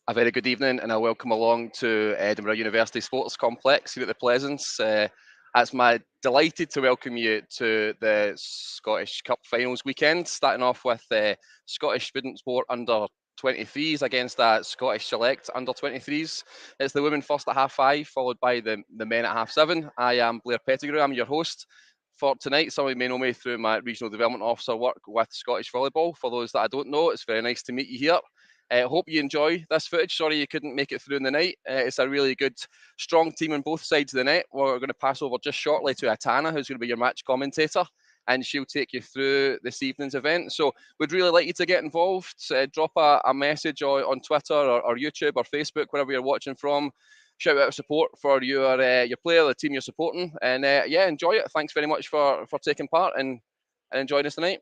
A very good evening and a welcome along to Edinburgh University Sports Complex here at the Pleasance. It's my delighted to welcome you to the Scottish Cup Finals weekend, starting off with Scottish Student Sport under 23s against Scottish Select under 23s. It's the women first at 5:30, followed by the men at 7:30. I am Blair Pettigrew, I'm your host for tonight. Some of you may know me through my regional development officer work with Scottish Volleyball. For those that I don't know, it's very nice to meet you here. Hope you enjoy this footage. Sorry you couldn't make it through in the night. It's a really good, strong team on both sides of the net. We're going to pass over just shortly to Atana, who's going to be your match commentator, and she'll take you through this evening's event. So we'd really like you to get involved. Drop a message on Twitter or YouTube or Facebook, wherever you're watching from. Shout out support for your player, the team you're supporting, and enjoy it. Thanks very much for taking part and enjoying us tonight.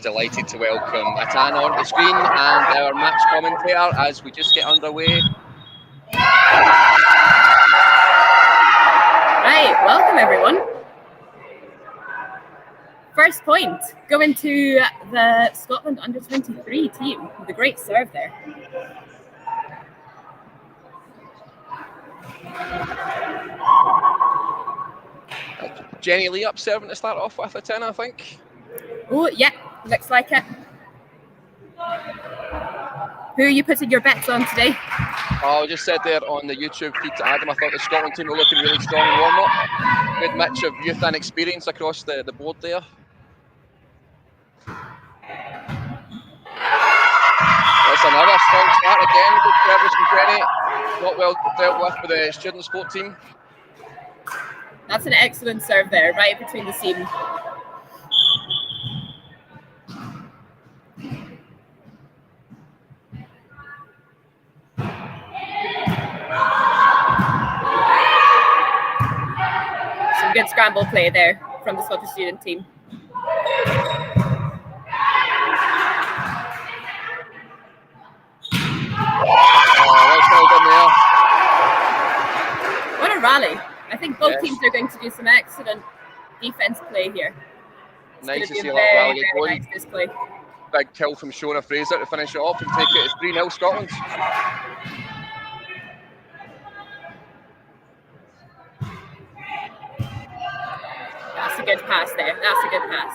Delighted to welcome Atana on the screen and our match commentator as we just get underway. Right, welcome everyone. First point going to the Scotland U23 team with a great serve there. Jenny Lee up serving to start off with, Atana, I think. Oh, yeah, looks like it. Who are you putting your bets on today? Oh, I just said there on the YouTube feed to Adam, I thought the Scotland team were looking really strong in warm-up. Good mix of youth and experience across the board there. That's another strong start again service from Jenny. Not well dealt with by the student sport team. That's an excellent serve there, right between the seam. Some good scramble play there from the Scottish student team. What a rally. I think both teams are going to do some excellent defense play here. It's nice to see a that rally get going. Nice display. Big kill from Shona Fraser to finish it off and take it to 3-0 Scotland. That's a good pass there. That's a good pass.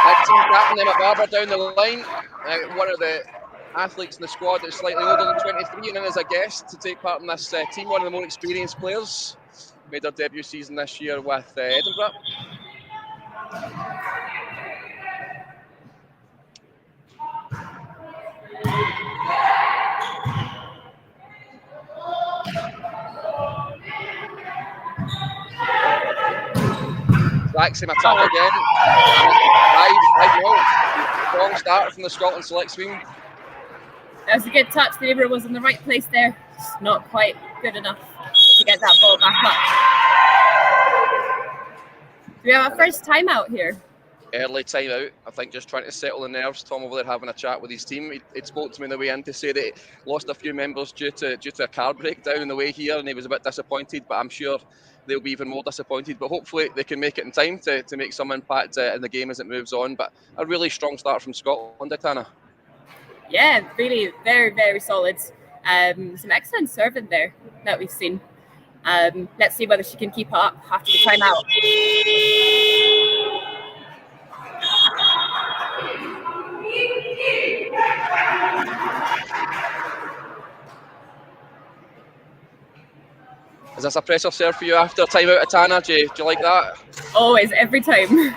Acting captain Emma Barber down the line. One of the athletes in the squad that's slightly older than 23 and in as a guest to take part in this team. One of the more experienced players. Made her debut season this year with Edinburgh. Exact same attack again. 5-0. Strong start from the Scotland Select team. That was a good touch. The Edinburgh was in the right place there. Just not quite good enough to get that ball back up. Do we have a first timeout here? Early timeout. I think just trying to settle the nerves. Tom over there having a chat with his team. He spoke to me on the way in to say that he lost a few members due to a car breakdown on the way here, and he was a bit disappointed. But I'm sure they'll be even more disappointed. But hopefully they can make it in time to make some impact in the game as it moves on. But a really strong start from Scotland, Tana. Yeah, really very, very solid. Some excellent serving there that we've seen. Let's see whether she can keep up after the timeout. Is this a pressure serve for you after timeout, Tana? Do you like that? Always, every time.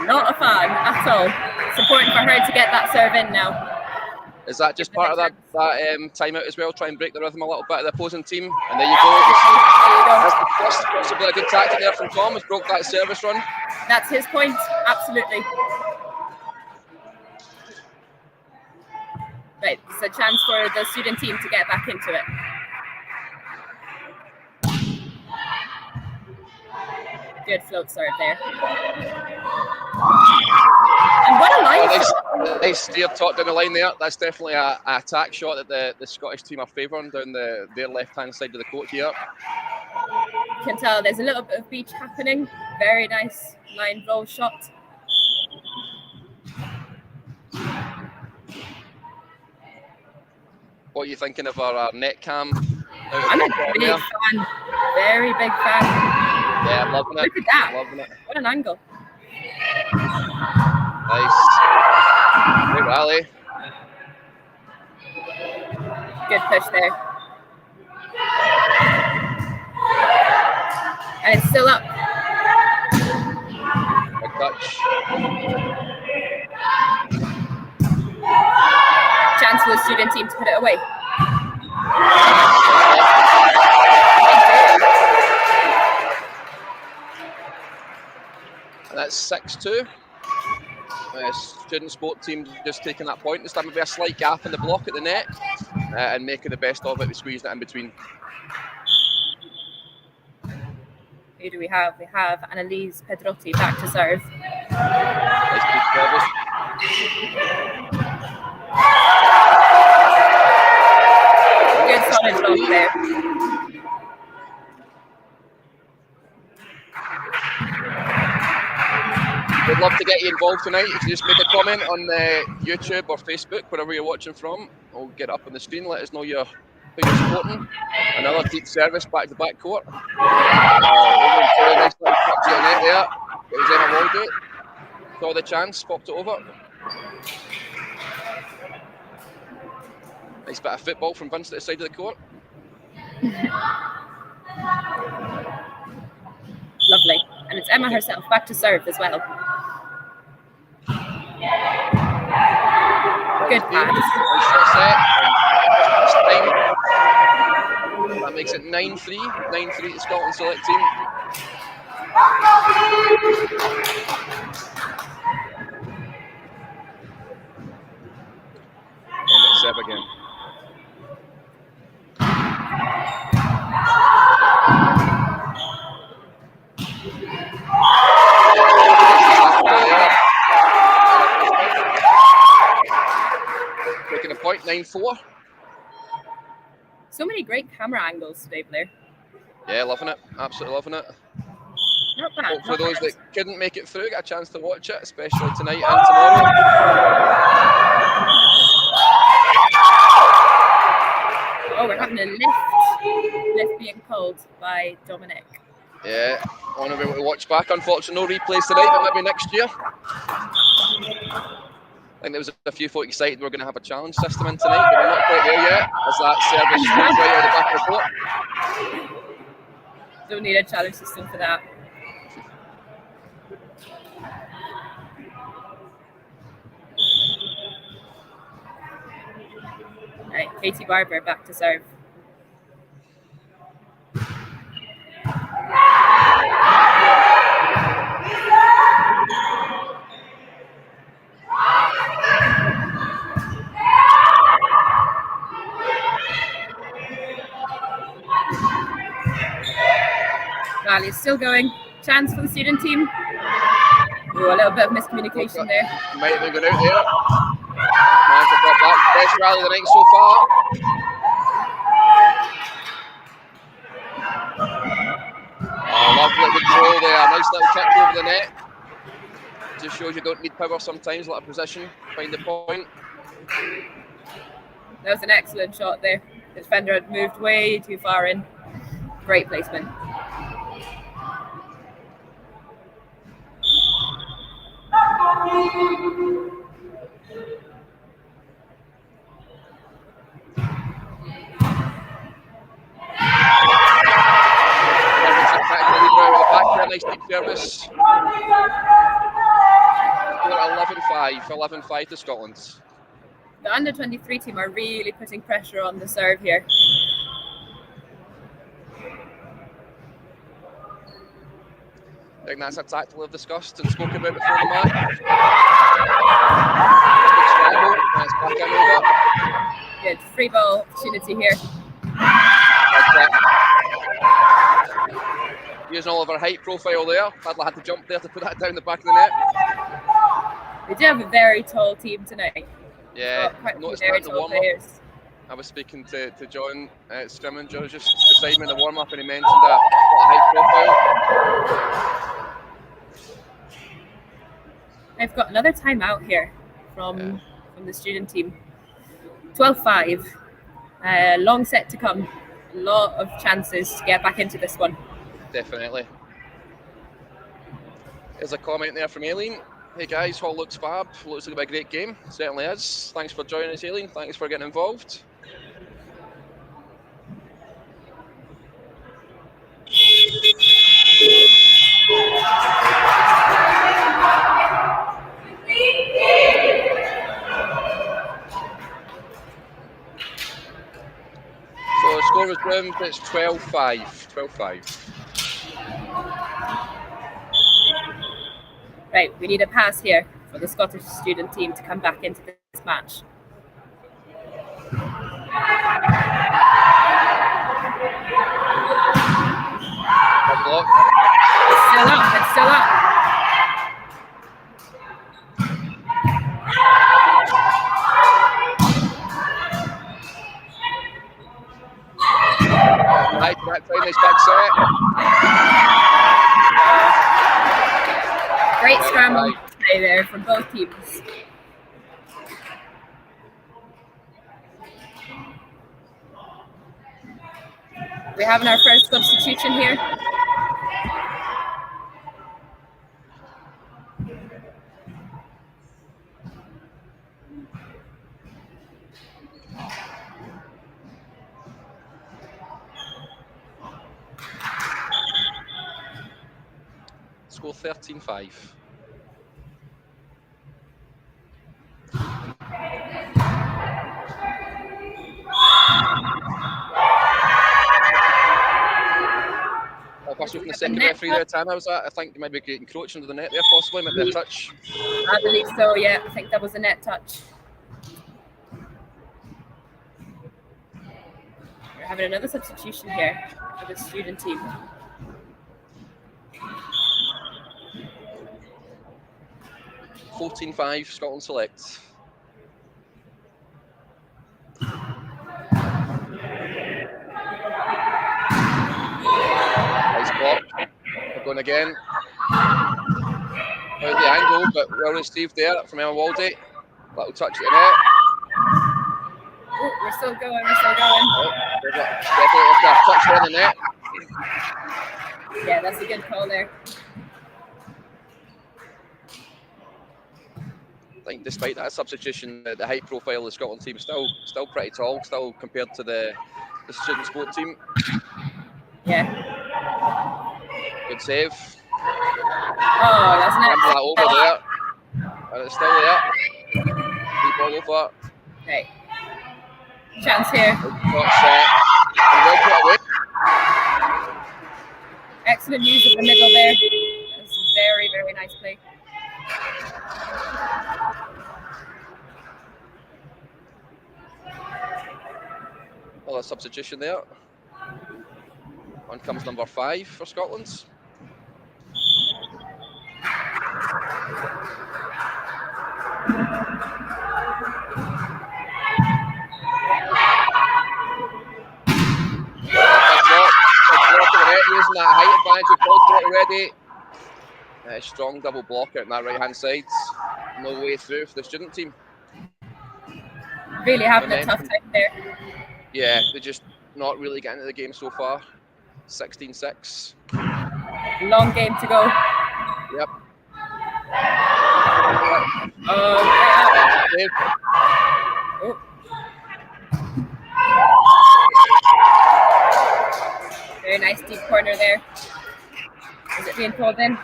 Not a fan at all. It's important for her to get that serve in now. Is that just part of that timeout as well? Try and break the rhythm a little bit of the opposing team. And there you go. That's the first, possibly a good tactic there from Tom. Has broke that service run. That's his point. Absolutely. Right, it's a chance for the student team to get back into it. Good float serve there. And what a line! Nice steer top down the line there. That's definitely an attack shot that the Scottish team are favouring down their left-hand side of the court here. You can tell there's a little bit of beach happening. Very nice line roll shot. What are you thinking of our net cam? I'm a big fan. Very big fan. Yeah, I'm loving it. Look at that. Loving it. What an angle. Nice. Great rally. Good push there. And it's still up. Good touch. Chance for the student team to put it away. And that's 6-2. Student sport team just taking that point. There's going to be a slight gap in the block at the net and making the best of it. We squeezed it in between. Who do we have? We have Annalise Pedrotti back to serve. Nice deep service. Good solid block there. We'd love to get you involved tonight. You can just make a comment on YouTube or Facebook, wherever you're watching from. I'll get up on the screen. Let us know who you're supporting. Another deep service back to back court. Over into nice little touch to the net there. It was Emma Walgate. Saw the chance, popped it over. Nice bit of football from Vince at the side of the court. Lovely. And it's Emma herself back to serve as well. Good pass. Nice shot set. Time. That makes it 9-3. 9-3 to Scotland Select team. And it's serve again. Taking a point, 9-4. So many great camera angles today, Blair. Yeah, loving it. Absolutely loving it. Not bad. Hope for not those bad. that couldn't make it through, get a chance to watch it, especially tonight and tomorrow. Oh, we're having a lift being called by Dominic. Yeah, I want to be able to watch back. Unfortunately, no replays tonight, but maybe next year. I think there was a few folk excited we're going to have a challenge system in tonight, but we're not quite there yet, as that service comes right out the back of the court. Don't need a challenge system for that. Right, Katie Barber back to serve. Rally is still going. Chance for the student team. Ooh, a little bit of miscommunication there. Might have been going out there. Managed to drop that. Best rally of the night so far. Oh, lovely control there. Nice little kick over the net. Just shows you don't need power sometimes, a lot of position, find the point. That was an excellent shot there. The defender had moved way too far in. Great placement. Nice deep service. 11-5 to Scotland. The under-23 team are really putting pressure on the serve here. I think that's a tactic we've discussed and spoken about before the match. Good free ball opportunity here. Using all of our height profile there. Padla had to jump there to put that down the back of the net. We do have a very tall team tonight. Yeah, noticed very tall players. I was speaking to John at Scrimmager just beside me in the warm-up, and he mentioned that height profile. I've got another timeout here from the student team. 12-5. Long set to come. A lot of chances to get back into this one. Definitely. There's a comment there from Aileen. Hey guys, all looks fab. Looks like a great game. Certainly is. Thanks for joining us, Aileen. Thanks for getting involved. So the score is round, it's 12-5. 12-5. Right, we need a pass here for the Scottish student team to come back into this match. It's still up, it's still up. Right, that time, nice back set. Great scramble play there from both teams. We're having our first substitution here. Score 13-5. possible from the second referee there, Tana? Was that? I think they might be getting encroaching into the net there, possibly. Might be a touch. I believe so, yeah. I think that was a net touch. We're having another substitution here for the student team. (14-5) Scotland Select. Nice block. We're going again. Out the angle, but well received there from Emma Waldy. Little touch at the net. Oh, we're still going. Oh, definitely a touch there in the net. Yeah, that's a good call there. I think despite that substitution, the height profile of the Scotland team is still pretty tall, still compared to the student sport team. Yeah. Good save. Oh, that's nice. That over there. And it's still there. Deep ball over. Okay. Chance here. Shot set. And well put away. Excellent use of the middle there. That's a very, very nice play. Well, a substitution there. On comes number 5 for Scotland. Using that height advantage, we've called for it already. Strong double block out on that right hand side. No way through for the student team. Really having a tough time there. Yeah, they're just not really getting into the game so far. 16-6. Long game to go. Yep. Oh. Very nice deep corner there. Is it being pulled in? I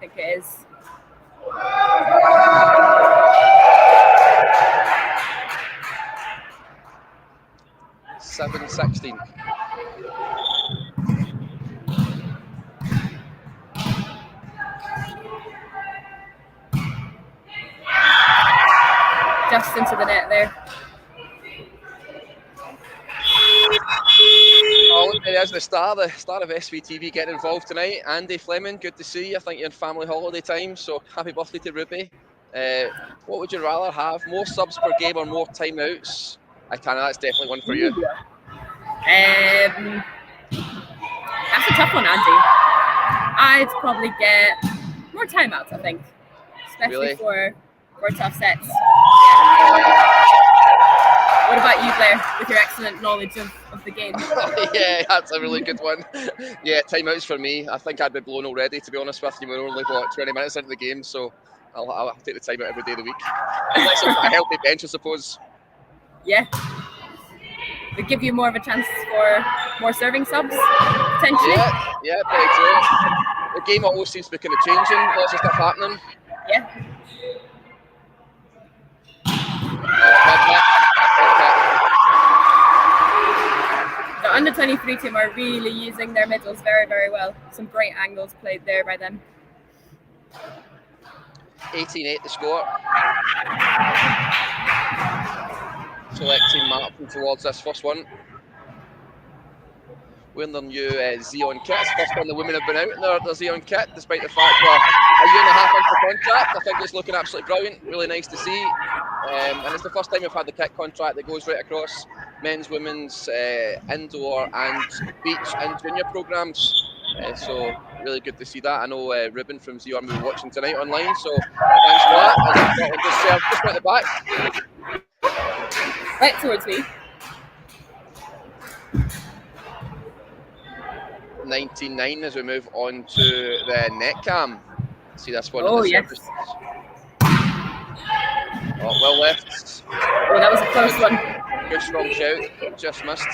think it is. (7-16). Just into the net there. Oh, look, there's the star of SVTV getting involved tonight. Andy Fleming, good to see you. I think you're in family holiday time, so happy birthday to Ruby. What would you rather have, more subs per game or more timeouts? That's definitely one for you. That's a tough one, Andy. I'd probably get more timeouts, I think, especially for tough sets. Yeah. What about you, Blair, with your excellent knowledge of the game? Yeah, that's a really good one. Yeah, timeouts for me. I think I'd be blown already, to be honest with you. We're only, 20 minutes into the game, so I'll take the timeout every day of the week. Unless it's a healthy bench, I suppose. Yeah. They give you more of a chance for more serving subs, potentially. Yeah, very true. The game always seems to be kind of changing. Lots of stuff happening. Yeah. The under-23 team are really using their middles very, very well. Some great angles played there by them. 18-8 the score. Select team marching towards this first one. Wearing their new Xeon kits. First time the women have been out in their Xeon kit, despite the fact we're a year and a half into contract. I think it's looking absolutely brilliant. Really nice to see. And it's the first time we've had the kit contract that goes right across men's, women's, indoor and beach and junior programmes. So really good to see that. I know Ruben from Xeon will be watching tonight online, so thanks for that. And just at the back. Right towards me. 19-9 as we move on to the net cam. See this one. Oh, yes. Oh, well left. Oh, that was a close one. Good strong shout. Just missed.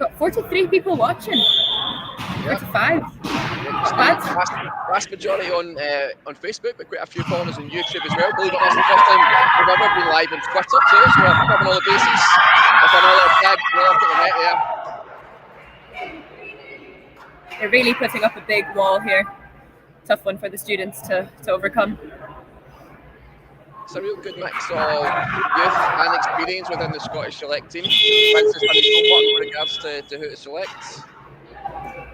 Got 43 people watching. Yep. 45. Vast majority on Facebook, but quite a few followers on YouTube as well. Believe it or not, it's the first time we've ever been live on Twitter too, so we're covering all the bases. With another tag, we'll look at the net there. They're really putting up a big wall here. Tough one for the students to overcome. It's a real good mix of youth and experience within the Scottish Select team. Vince has done his homework with regards to who to select,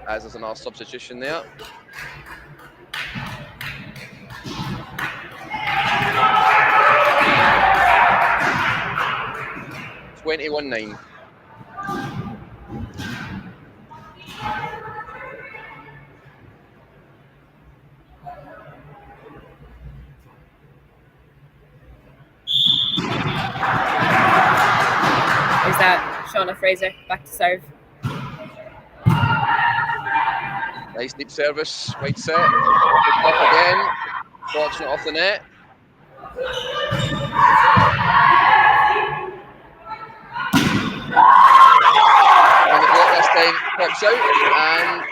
as there's another substitution there. (21-9). Is that Shauna Fraser back to serve? Nice deep service, right set. Good block again. Blocks it off the net. And the block this time pops out and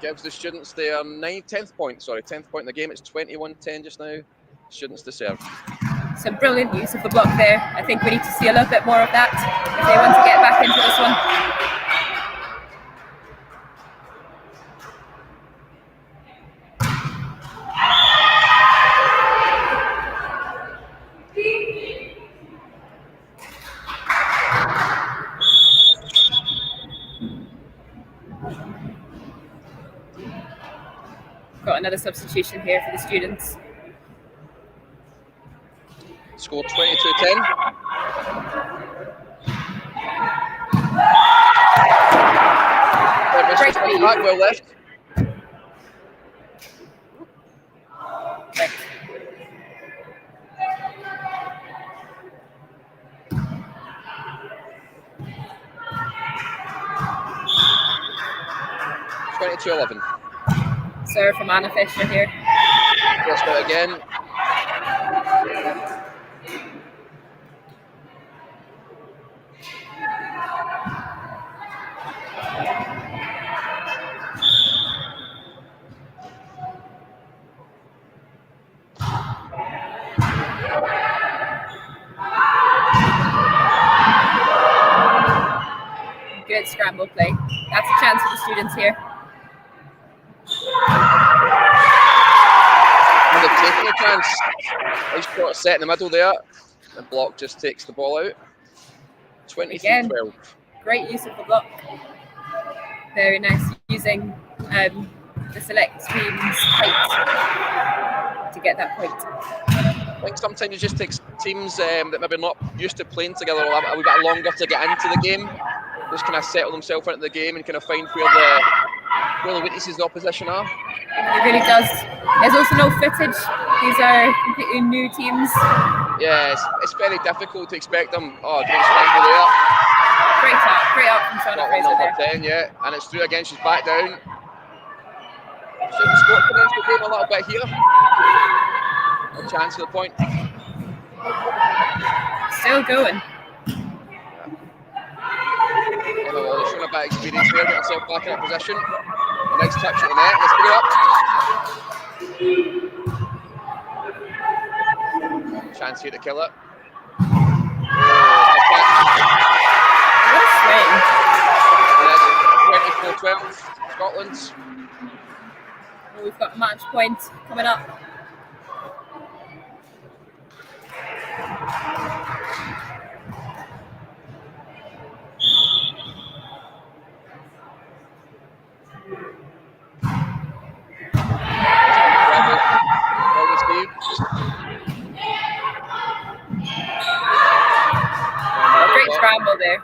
gives the students their 10th point in the game. It's 21-10 just now. Students to serve. Some brilliant use of the block there. I think we need to see a little bit more of that if they want to get back into this one. Got another substitution here for the students. Score 22-10. Great back, well left. Right. (22-11). Serve from Anna Fisher here. Just out again. Good scramble play. That's a chance for the students here. And they've taken a chance. Nice shot set in the middle there. The block just takes the ball out. 23-12. Great use of the block. Very nice using the select team's height to get that point. I think sometimes it just takes teams that maybe not used to playing together a wee bit longer to get into the game. Just kind of settle themselves into the game and kind of find where the weaknesses of the opposition are. It really does. There's also no footage. These are completely new teams. Yeah, it's very difficult to expect them. Oh, great scramble there. Great up from Shauna Fraser there. 10, yeah, and it's through again. She's back down. Should the score commence the game a little bit here? A chance for the point. Still going. Emma Wallace showing a bit of experience there, getting herself back in that position. A nice touch at the net. Let's get it up. Chance here to kill it. What a swing. And that's 24-12, Scotland. We've got a match point coming up. Great scramble there.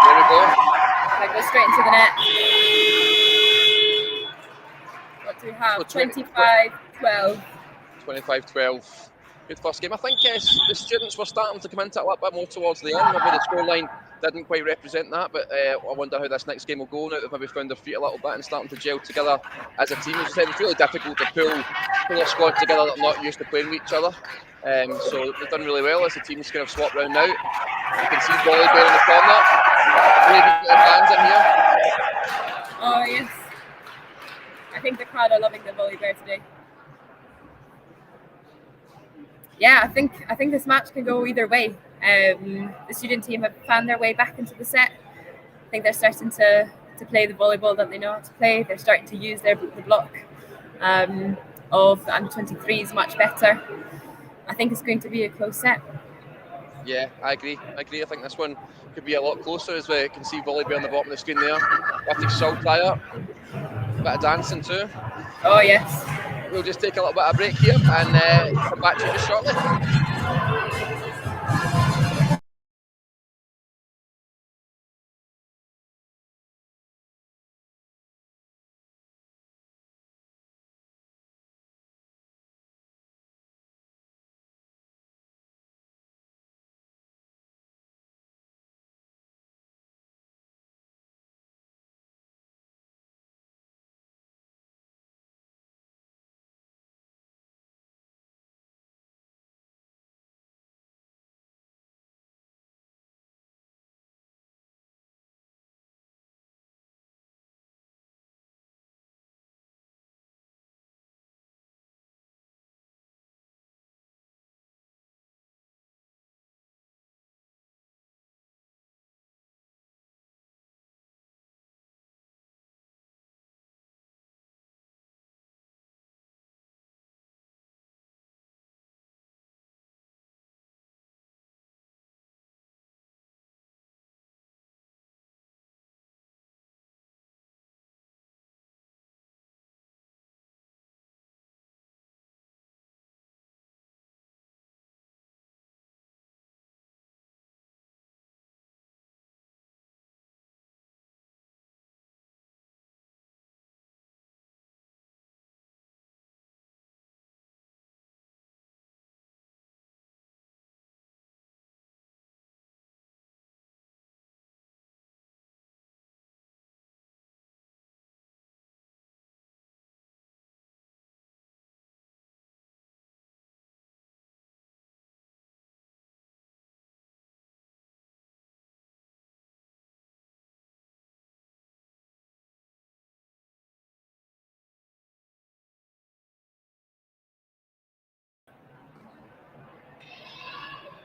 There we go. That goes straight into the net. What do we have? 25-12. 25-12. Good first game. I think the students were starting to come into it a little bit more towards the end. Maybe the scoreline didn't quite represent that, but I wonder how this next game will go now. They've maybe found their feet a little bit and starting to gel together as a team. As I said, it's really difficult to pull a squad together that are not used to playing with each other. So they've done really well as the teams kind of swap round now. You can see volley there in the corner. Maybe get the fans in here. Oh yes. I think the crowd are loving the volley bear today. Yeah, I think this match can go either way. The student team have found their way back into the set. I think they're starting to play the volleyball that they know how to play. They're starting to use the block of the under-23s much better. I think it's going to be a close set. Yeah, I agree. I think this one could be a lot closer, as we can see volley bear on the bottom of the screen there. With Saltire, bit of dancing too. Oh yes. We'll just take a little bit of a break here and come back to you just shortly.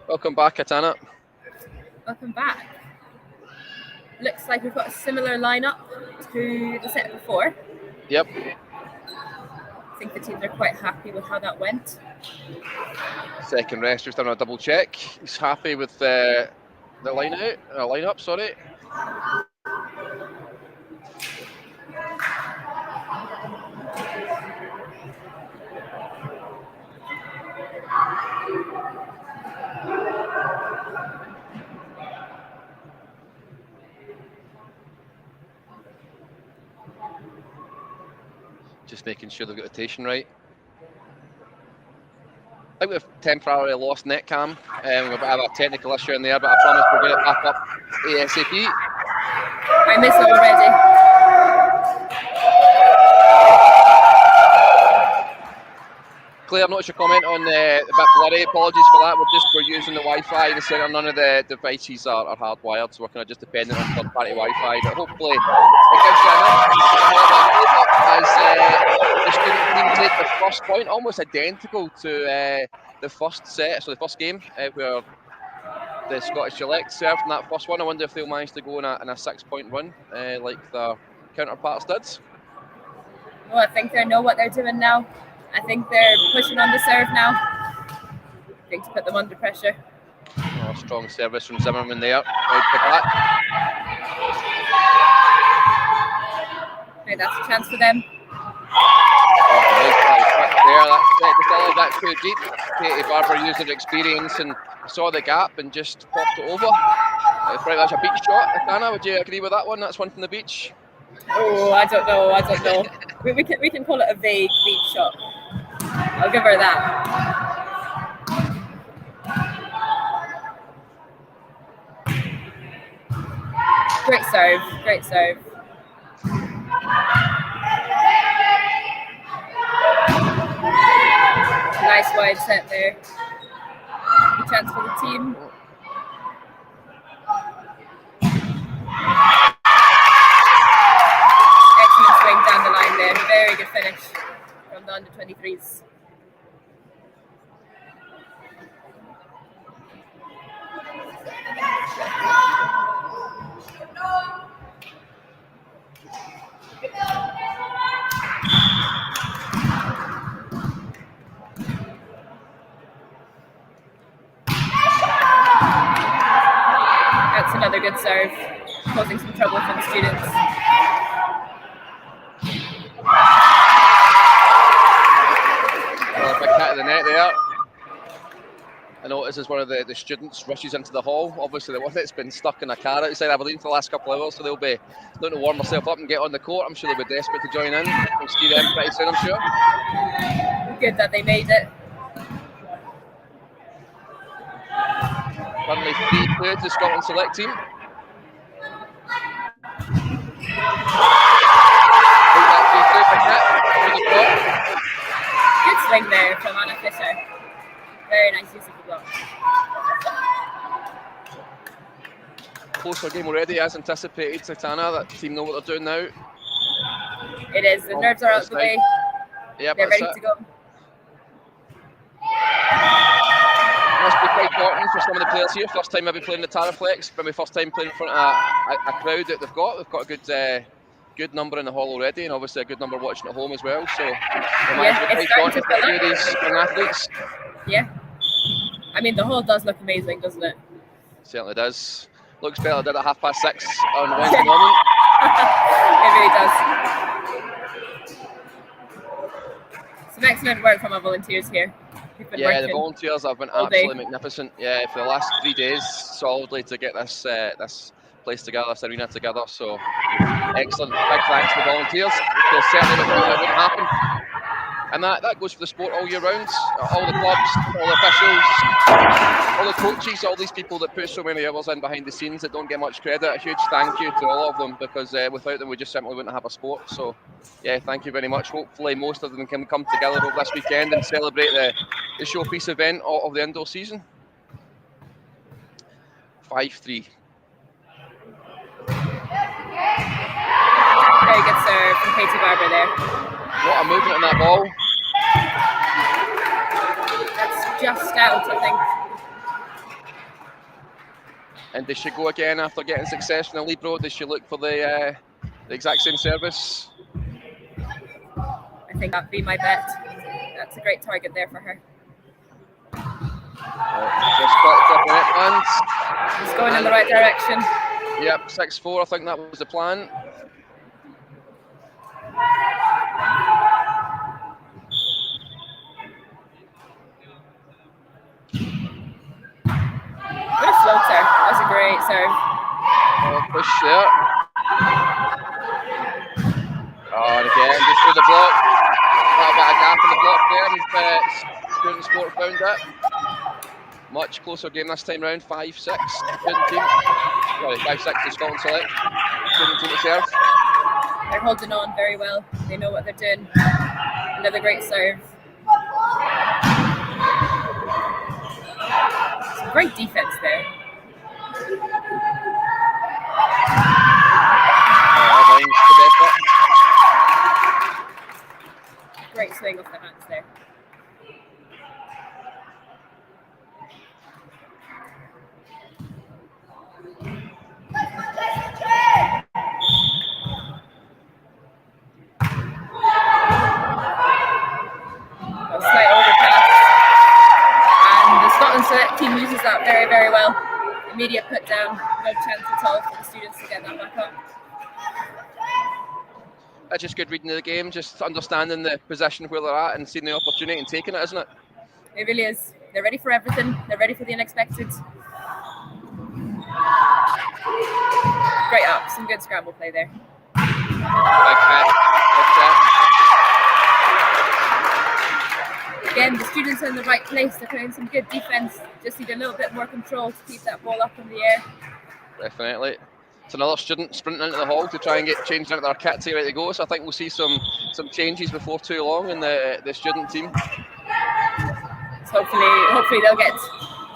Welcome back, Atana. Welcome back. Looks like we've got a similar lineup to the set before. Yep. I think the teams are quite happy with how that went. Second rest, just done a double check. He's happy with the lineup. Sorry. Just making sure they've got the rotation right. I think we've temporarily lost netcam. We've got a technical issue in there, but I promise we'll get it back up ASAP. I miss it already. Claire, notice your comment on the bit blurry. Apologies for that. We're using the Wi-Fi in the centre. None of the devices are hardwired, so we're kind of just dependent on third-party Wi-Fi. But hopefully, it gives you as the student team take the first point, almost identical to the first set, so the first game where the Scottish Select served in that first one. I wonder if they'll manage to go in a 6-point run like their counterparts did. Well, I think they know what they're doing now. I think they're pushing on the serve now. Going to put them under pressure. Oh, strong service from Zimmerman there. Out the back. Right, that's a chance for them. That's too deep. Katie Barber used her experience and saw the gap and just popped it over. Pretty much a beach shot. Anna, would you agree with that one? That's one from the beach. Oh, I don't know. we can call it a vague beach shot. I'll give her that. Great serve. Nice wide set there. Good chance for the team. very good finish from the under-23s. That's another good serve, causing some trouble for the students. Well, a big hit of the net there. I notice as one of the students rushes into the hall. Obviously, the one that's been stuck in a car outside Aberdeen for the last couple of hours, so they'll be looking to warm themselves up and get on the court. I'm sure they'll be desperate to join in. We'll see them pretty soon, I'm sure. Good that they made it. Currently 3-2 to the Scotland Select team. Good swing there from Anna Fisher. Very nice use of the block. Closer game already, as anticipated. Satana, that team know what they're doing now. It is. The nerves are out of the way. Yep, they're ready to go. Must be quite important for some of the players here. First time maybe playing the Taraflex, maybe first time playing in front of a crowd that they've got. They've got a good number in the hall already, and obviously a good number watching at home as well. So it's starting to fill up. These young athletes. Yeah. I mean, the hall does look amazing, doesn't it? Certainly does. Looks better than at 6:30 on Wednesday morning. It really does. Some excellent work from our volunteers here. Yeah, the volunteers have been absolutely magnificent. Yeah, for the last 3 days, solidly to get this place together, this arena together. So excellent. Big thanks to the volunteers. Because certainly that wouldn't happen. And that goes for the sport all year round. All the clubs, all the officials, all the coaches, all these people that put so many hours in behind the scenes that don't get much credit. A huge thank you to all of them, because without them we just simply wouldn't have a sport. So yeah, thank you very much. Hopefully most of them can come together over this weekend and celebrate the showpiece event of the indoor season. 5-3. Very good serve from Katie Barber there. What a movement on that ball. That's just out, I think. And does she go again after getting success from the Libero? Does she look for the exact same service? I think that'd be my bet. That's a great target there for her. Just got the net band. It's going in the right direction. Yep, 6-4. I think that was the plan. What a floater. That's a great serve. Oh, push there. Oh, and again, just through the block. A bit of gap in the block there, and student sport found it. Much closer game this time round, 5-6. Student team. Sorry, 5-6 to Scotland Select. Student team to serve. They're holding on very well. They know what they're doing. Another great serve. Some great defense there. Great swing off the hands there. A slight overpass. And the Scotland Select team uses that very, very well. Immediate put down, no chance at all for the students to get that back up. That's just good reading of the game, just understanding the position where they're at and seeing the opportunity and taking it, isn't it? It really is. They're ready for everything. They're ready for the unexpected. Great up. Some good scramble play there. Again, the students are in the right place. They're playing some good defense. Just need a little bit more control to keep that ball up in the air. Definitely. It's another student sprinting into the hall to try and get changed into their kit to ready to go. So I think we'll see some changes before too long in the student team. So hopefully they'll get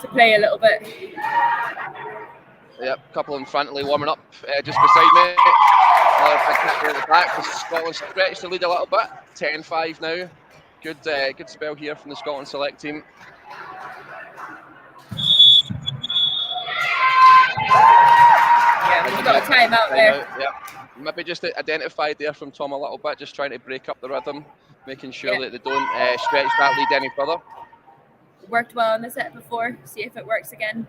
to play a little bit. Yep, couple in front, warming up just beside me. Another big hit there at the back. Scotland stretched the lead a little bit. 10-5 now. Good spell here from the Scotland Select team. Yeah, we've got a timeout there. Yeah, maybe just identified there from Tom a little bit, just trying to break up the rhythm, making sure that they don't stretch that lead any further. Worked well on the set before. See if it works again.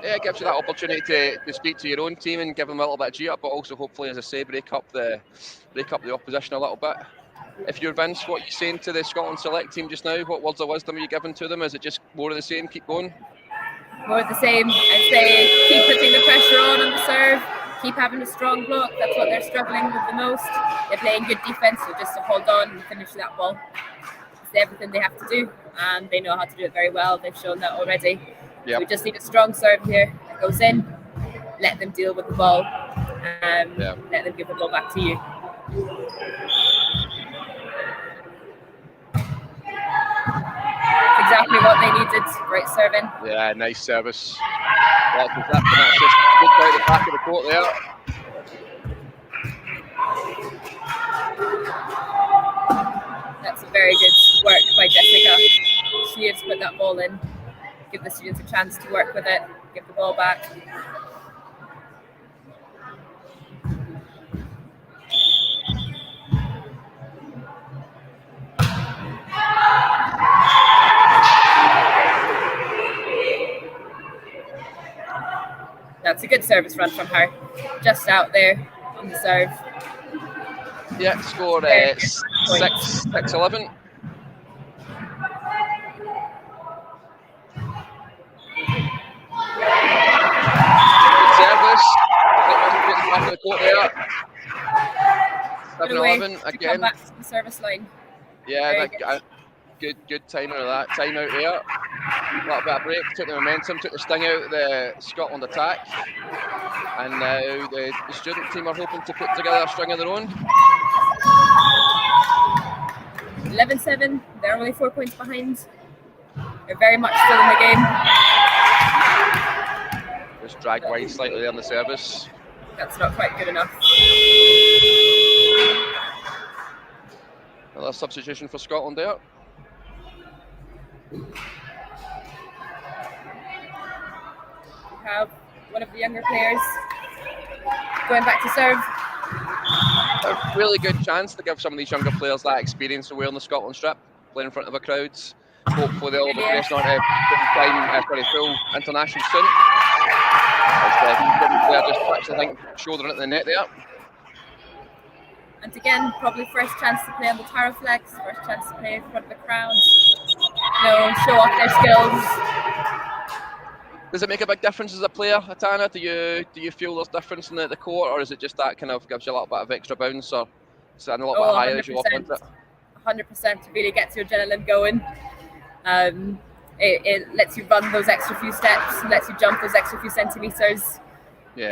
Yeah, it gives you that opportunity to speak to your own team and give them a little bit of G up, but also hopefully, as I say, break up the opposition a little bit. If you're Vince, what are you saying to the Scotland Select team just now? What words of wisdom are you giving to them? Is it just more of the same? Keep going. More of the same. I'd say keep putting the pressure on the serve. Keep having a strong block. That's what they're struggling with the most. They're playing good defense, so just to hold on and finish that ball. It's everything they have to do, and they know how to do it very well. They've shown that already. Yep. So we just need a strong serve here that goes in. Let them deal with the ball. Let them give the ball back to you. That's exactly what they needed. Great serving. Yeah, nice service. Lots of that, and that's just looked out the back of the court there. That's a very good work by Jessica. She has put that ball in. Give the students a chance to work with it. Give the ball back. That's a good service run from her. Just out there on the serve. Yeah, scored 6-11. Good service. Back of the court there. 7-11 again. Come back to the service line. Yeah, good timing of that. Timeout there. A little bit of break, took the momentum, took the sting out of the Scotland attack. And now the student team are hoping to put together a string of their own. 11-7, they're only 4 points behind. They're very much still in the game. Just dragged wide slightly there on the service. That's not quite good enough. Another substitution for Scotland there. We have one of the younger players going back to serve. A really good chance to give some of these younger players that experience of wearing the Scotland strip, playing in front of a crowd. Hopefully they'll be pressing on to full international soon. As the player just touched, I think, shouldering at the net there. And again, probably first chance to play on the Tara Flex, first chance to play in front of the crowd. Show off their skills. Does it make a big difference as a player, Atana? Do you feel there's difference in the court, or is it just that kind of gives you a little bit of extra bounce, or sitting a little bit higher 100%. As you walk into it? 100% to really get your adrenaline going. It lets you run those extra few steps, lets you jump those extra few centimeters. Yeah.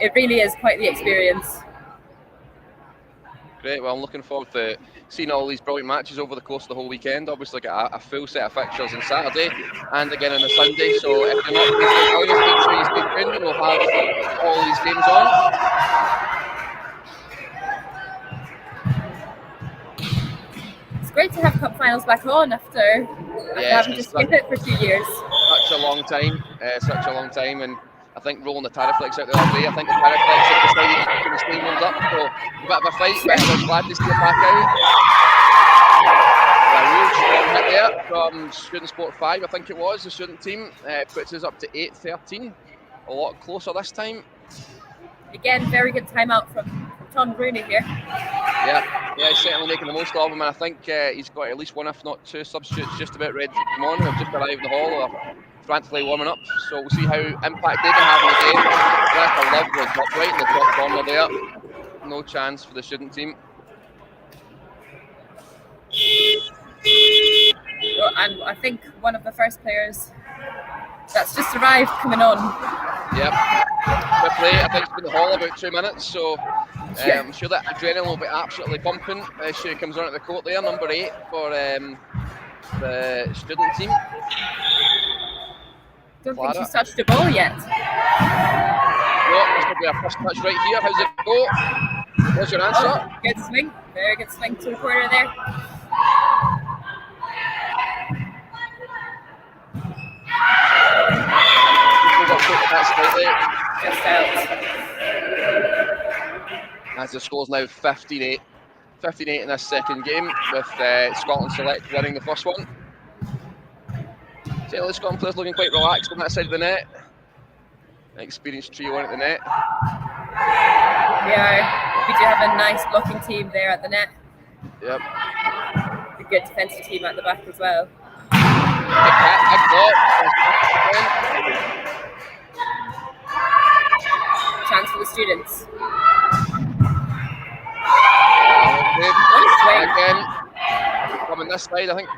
It really is quite the experience. Great. Well, I'm looking forward to seeing all these brilliant matches over the course of the whole weekend. Obviously, get a full set of fixtures on Saturday and again on the Sunday. So if you're not going to join us, make sure you stay tuned and we'll have all these games on. It's great to have cup finals back on after having to skip it for 2 years. Such a long time, and I think rolling the Taraflex out the other day, I think the Taraflex had decided to keep the stadiums up, so a bit of a fight, but I'm glad to see it back out. A real strong hit there from Student Sport 5, I think it was, the student team, puts us up to 8-13, a lot closer this time. Again, very good timeout from Tom Rooney here. Yeah, he's certainly making the most of him, and I think he's got at least one, if not two, substitutes just about ready to come on, who have just arrived in the hall, or frantically warming up, so we'll see how impact they can have in the game. That's a lovely drop right in the top corner there. No chance for the student team. Well, and I think one of the first players that's just arrived coming on. Yep, good play. I think it's been in the hall about 2 minutes, so I'm sure that adrenaline will be absolutely pumping as she comes on at the court there, number 8 for the student team. Don't think she's touched the ball yet. No, this will be a first touch right here. How's it go? What's your answer? Oh, good swing. Very good swing to the corner there. Just out. As the score's now 15-8. 15-8 in this second game, with Scotland Select winning the first one. The Scotland players looking quite relaxed on that side of the net. Experienced trio in at the net. Yeah, we do have a nice blocking team there at the net. Yep. A good defensive team at the back as well. Chance for the students. Again, coming this side, I think.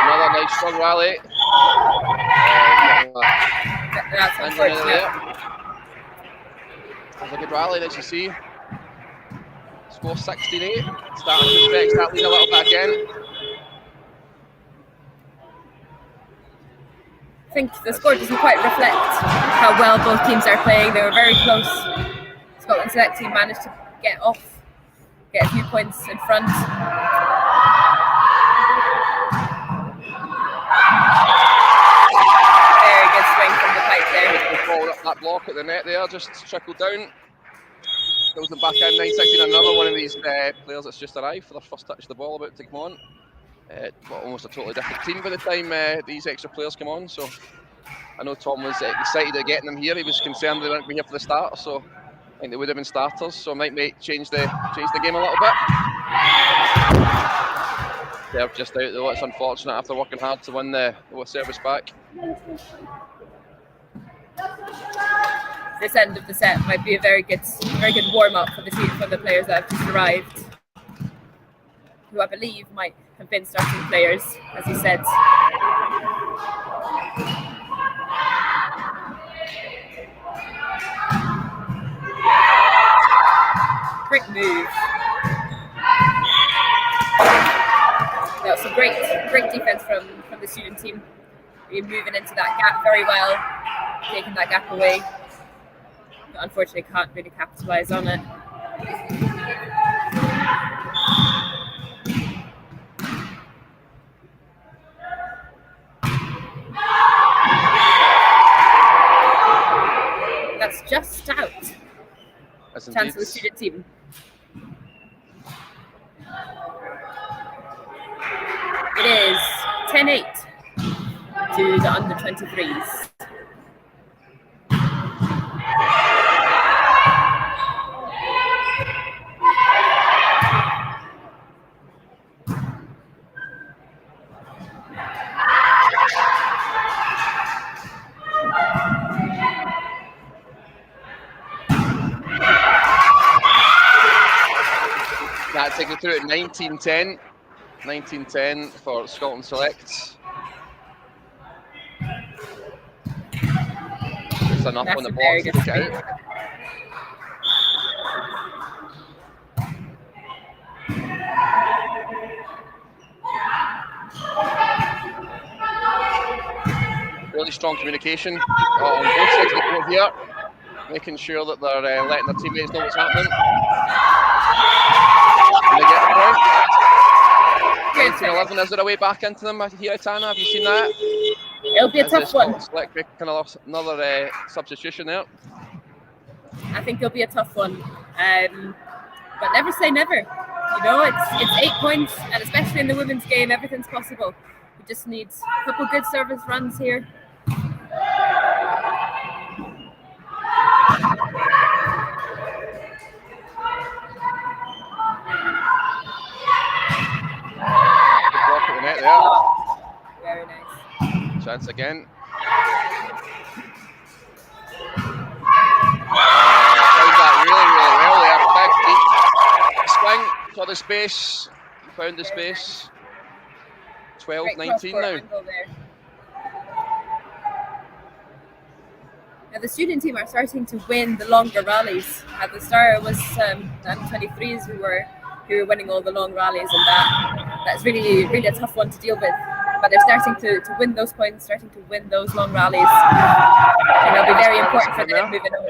Another nice strong rally. That's unfortunate. There's a good rally, as you see. Score 16-8. Starting to stretch that lead a little bit again. I think the score doesn't quite reflect how well both teams are playing. They were very close. Scotland Select team managed to get a few points in front. Very good swing from the pipe there. That block at the net there, just trickled down. Goes them back in, 9-16. Another one of these players that's just arrived for their first touch of the ball, about to come on. Almost a totally different team by the time these extra players come on. So I know Tom was excited at getting them here. He was concerned they weren't going to be here for the start, so I think they would have been starters. So might change the game a little bit. They're just out though. It's unfortunate after working hard to win the service back. This end of the set might be a very good warm up for the team, for the players that have just arrived, who I believe might have been starting players, as he said. Great move. That was a great defense from the student team. You're moving into that gap very well, taking that gap away. But unfortunately, can't really capitalize on it. That's just out. Chance for the student team. It is 10-8 to the under-23s. That taken through at 19-10. 19-10 for Scotland Select. Just enough on the block to take it out. Really strong communication on both sides of the court here, making sure that they're letting their teammates know what's happening. And they get the point. 19-11, is there a way back into them here, Tana? Have you seen that? It'll be a tough one. Select another substitution there. I think it'll be a tough one. But never say never. You know, it's 8 points, and especially in the women's game, everything's possible. We just need a couple good service runs here. Block at the net there. Very nice. Chance again. Found that really, really well there. Big deep swing for the space. Found the space. 12-19 now. Now the student team are starting to win the longer rallies. At the start, it was the under-23s who were winning all the long rallies, and that's really a tough one to deal with. but they're starting to win those points, starting to win those long rallies, and it'll be very important for them moving on.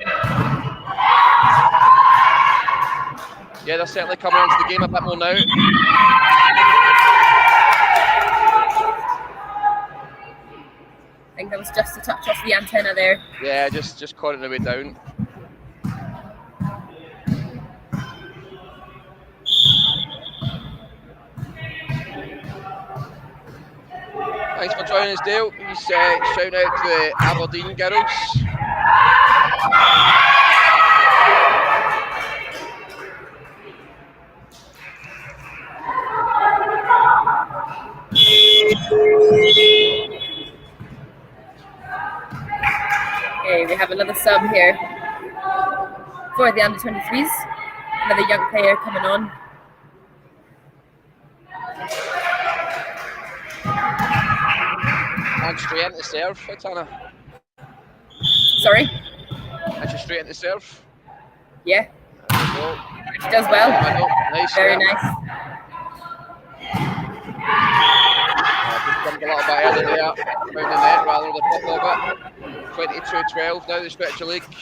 Yeah, they're certainly coming into the game a bit more now. I think that was just a touch off the antenna there. Yeah, just caught it on the way down. Thanks for joining us, Dale. He's shout out to the Aberdeen girls. Okay, we have another sub here for the under-23s. Another young player coming on. And straight into serve, Tana. Sorry? And she's straight into serve. Yeah. There you go. She does well. Nice. Very nice. Just jumped a little bit early there, around the net rather than the top of it. 22-12 now the Spectre League. It's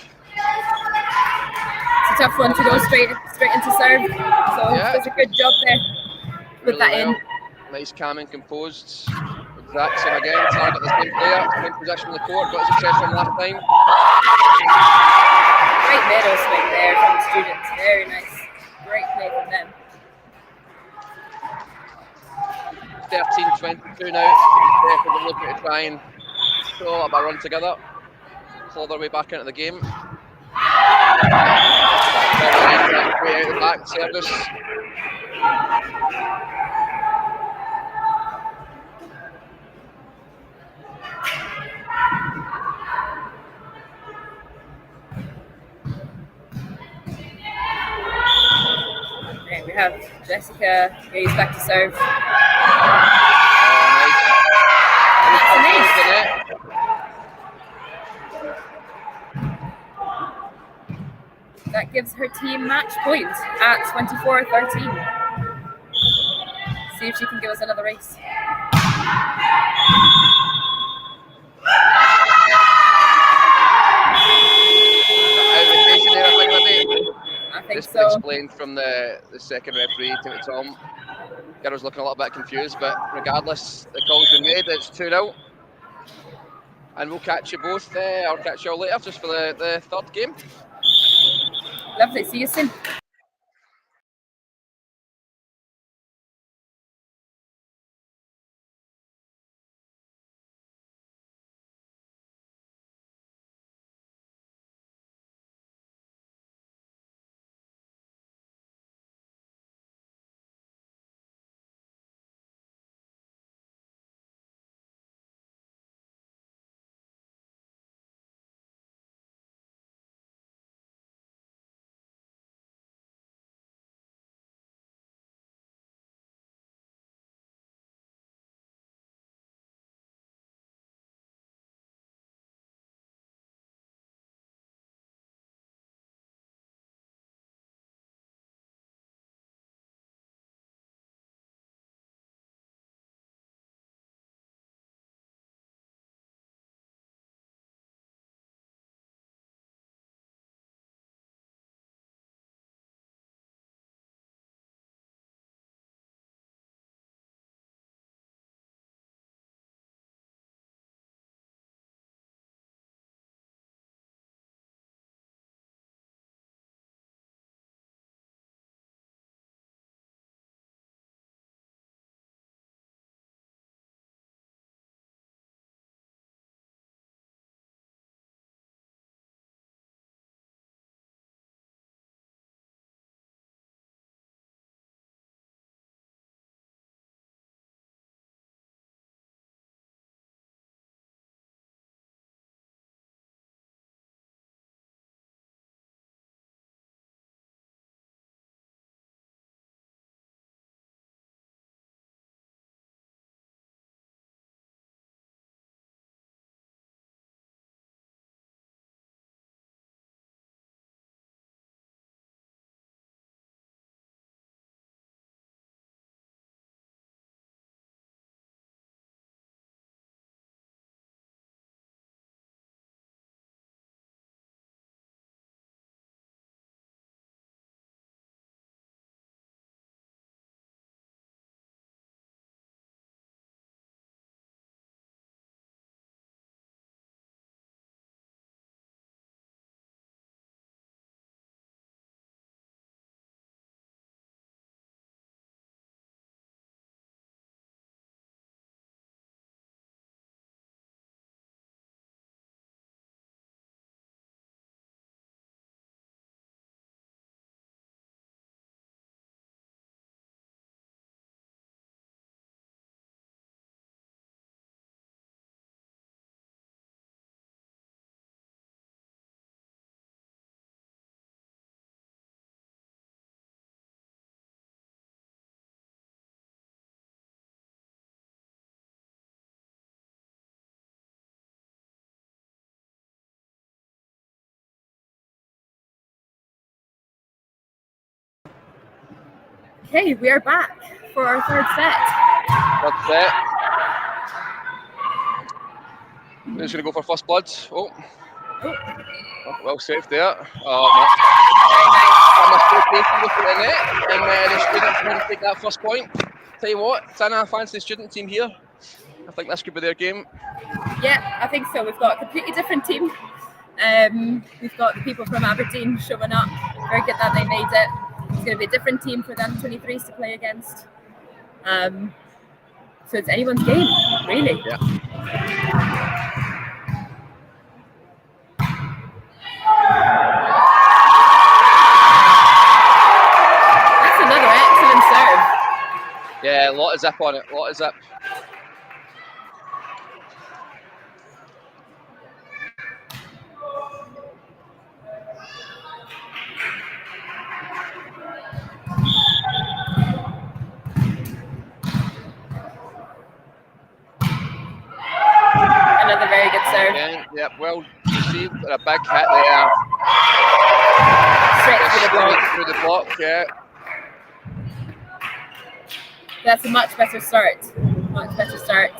a tough one to go straight into serve. So yeah, does a good job there. Put really that well. in. Nice, calm and composed. Exact same again. Target the same player, same position on the court. Got success from last time. Great middle swing there from the students. Very nice. Great play from them. 13-22 now. They're looking to try and pull a little bit of run together, claw their way back into the game. Way out the back service. Okay, we have Jessica goes back to serve. That gives her team match point at 24-13. See if she can give us another race. I think just so. Explained from the second referee, Tom. Girls looking a little bit confused, but regardless, the call's been made. It's 2-0. And we'll catch you both, I'll catch you all later just for the third game. Lovely, see you soon. Okay, we are back for our third set. Third set. Who's going to go for first blood? Oh, well saved there. Oh, no. Very nice. And the students want to take that first point. Tell you what, Tana, I fancy the student team here. I think this could be their game. Yeah, I think so. We've got a completely different team. We've got the people from Aberdeen showing up. Very good that they made it. It's going to be a different team for them 23s to play against. So it's anyone's game, really. Yeah. That's another excellent serve. Yeah, a lot of zip on it. A lot of zip. Another very good serve. Again, yep, well received. And a big hit there. Straight through the block, yeah. That's a much better start. Much better start.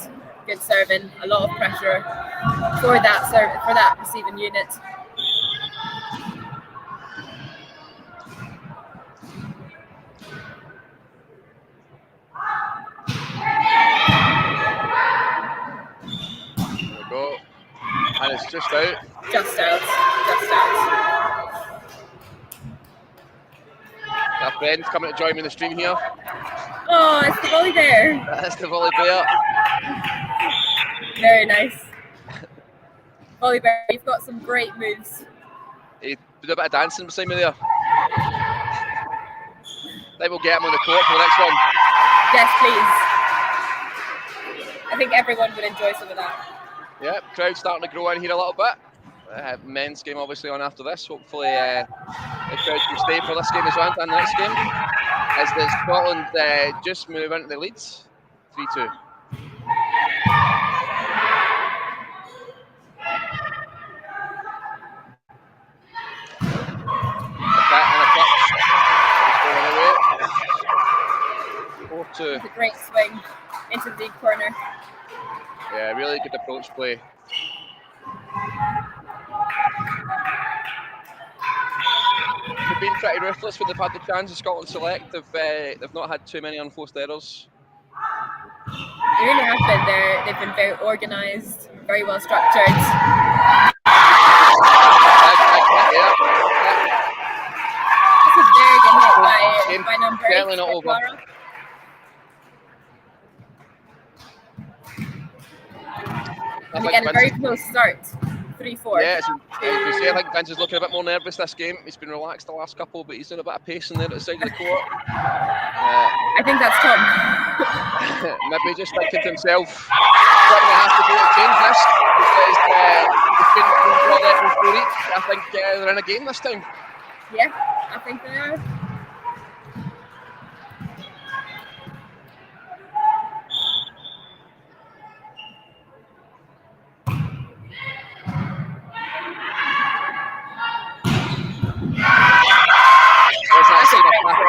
Good serving. A lot of pressure for that receiving unit. There we go. And it's just out. Just out. Just out. Our friend's coming to join me in the stream here. Oh, it's the volley bear. That's the volley bear. Very nice. Volley bear, you've got some great moves. He did a bit of dancing beside me there. Then we'll get him on the court for the next one. Yes, please. I think everyone would enjoy some of that. Yeah, crowd starting to grow in here a little bit. Men's game obviously on after this. Hopefully the crowd can stay for this game as well and the next game. As the Scotland just move into the leads. 3-2. It's a great swing into the deep corner. Yeah, really good approach play. They've been pretty ruthless when they've had the chance of Scotland Select. They've not had too many unforced errors. They really have been there. They've been very organised, very well structured. That's a very good hit by number 8. Certainly not over. And again, a very close start. 3-4. Yeah, as you can see, I think Vince is looking a bit more nervous this game. He's been relaxed the last couple, but he's doing a bit of pacing there at the side of the court. I think that's Tom. Maybe just thinking to himself, what do I have to do to change this? Because I think they're in a game this time. Yeah, I think they are.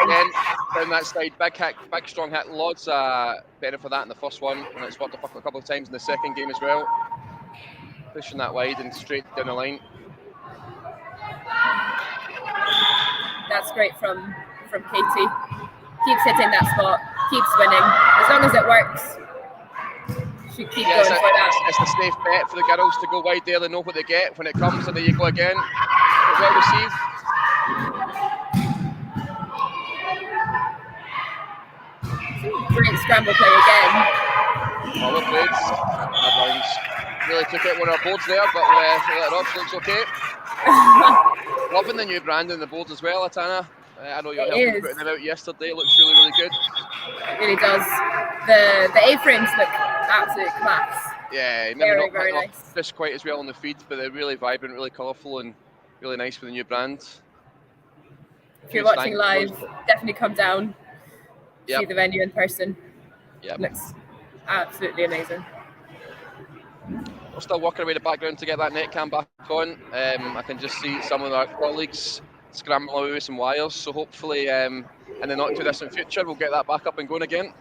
Again, down that side, big hit, big strong hit, lots of benefit for that in the first one, and it's worked a couple of times in the second game as well. Pushing that wide and straight down the line. That's great from Katie. Keeps hitting that spot, keeps winning. As long as it works, she keeps going for that. It's a safe bet for the girls to go wide there. They know what they get when it comes, and there you go again. Well received. Great scramble play again. All the blades. Really took it one of our boards there, but let it off. Looks okay. Loving the new brand on the boards as well, Atana. I know you're helping putting them out yesterday. It looks really, really good. It really does. The A-frames look absolute class. Yeah, very, very nice. Just quite as well on the feed, but they're really vibrant, really colourful, and really nice with the new brand. If you're watching live, definitely come down. See the venue in person. Yep. Looks absolutely amazing. We're still working away the background to get that net cam back on. I can just see some of our colleagues scrambling away with some wires. So hopefully, in the not too distant future, we'll get that back up and going again.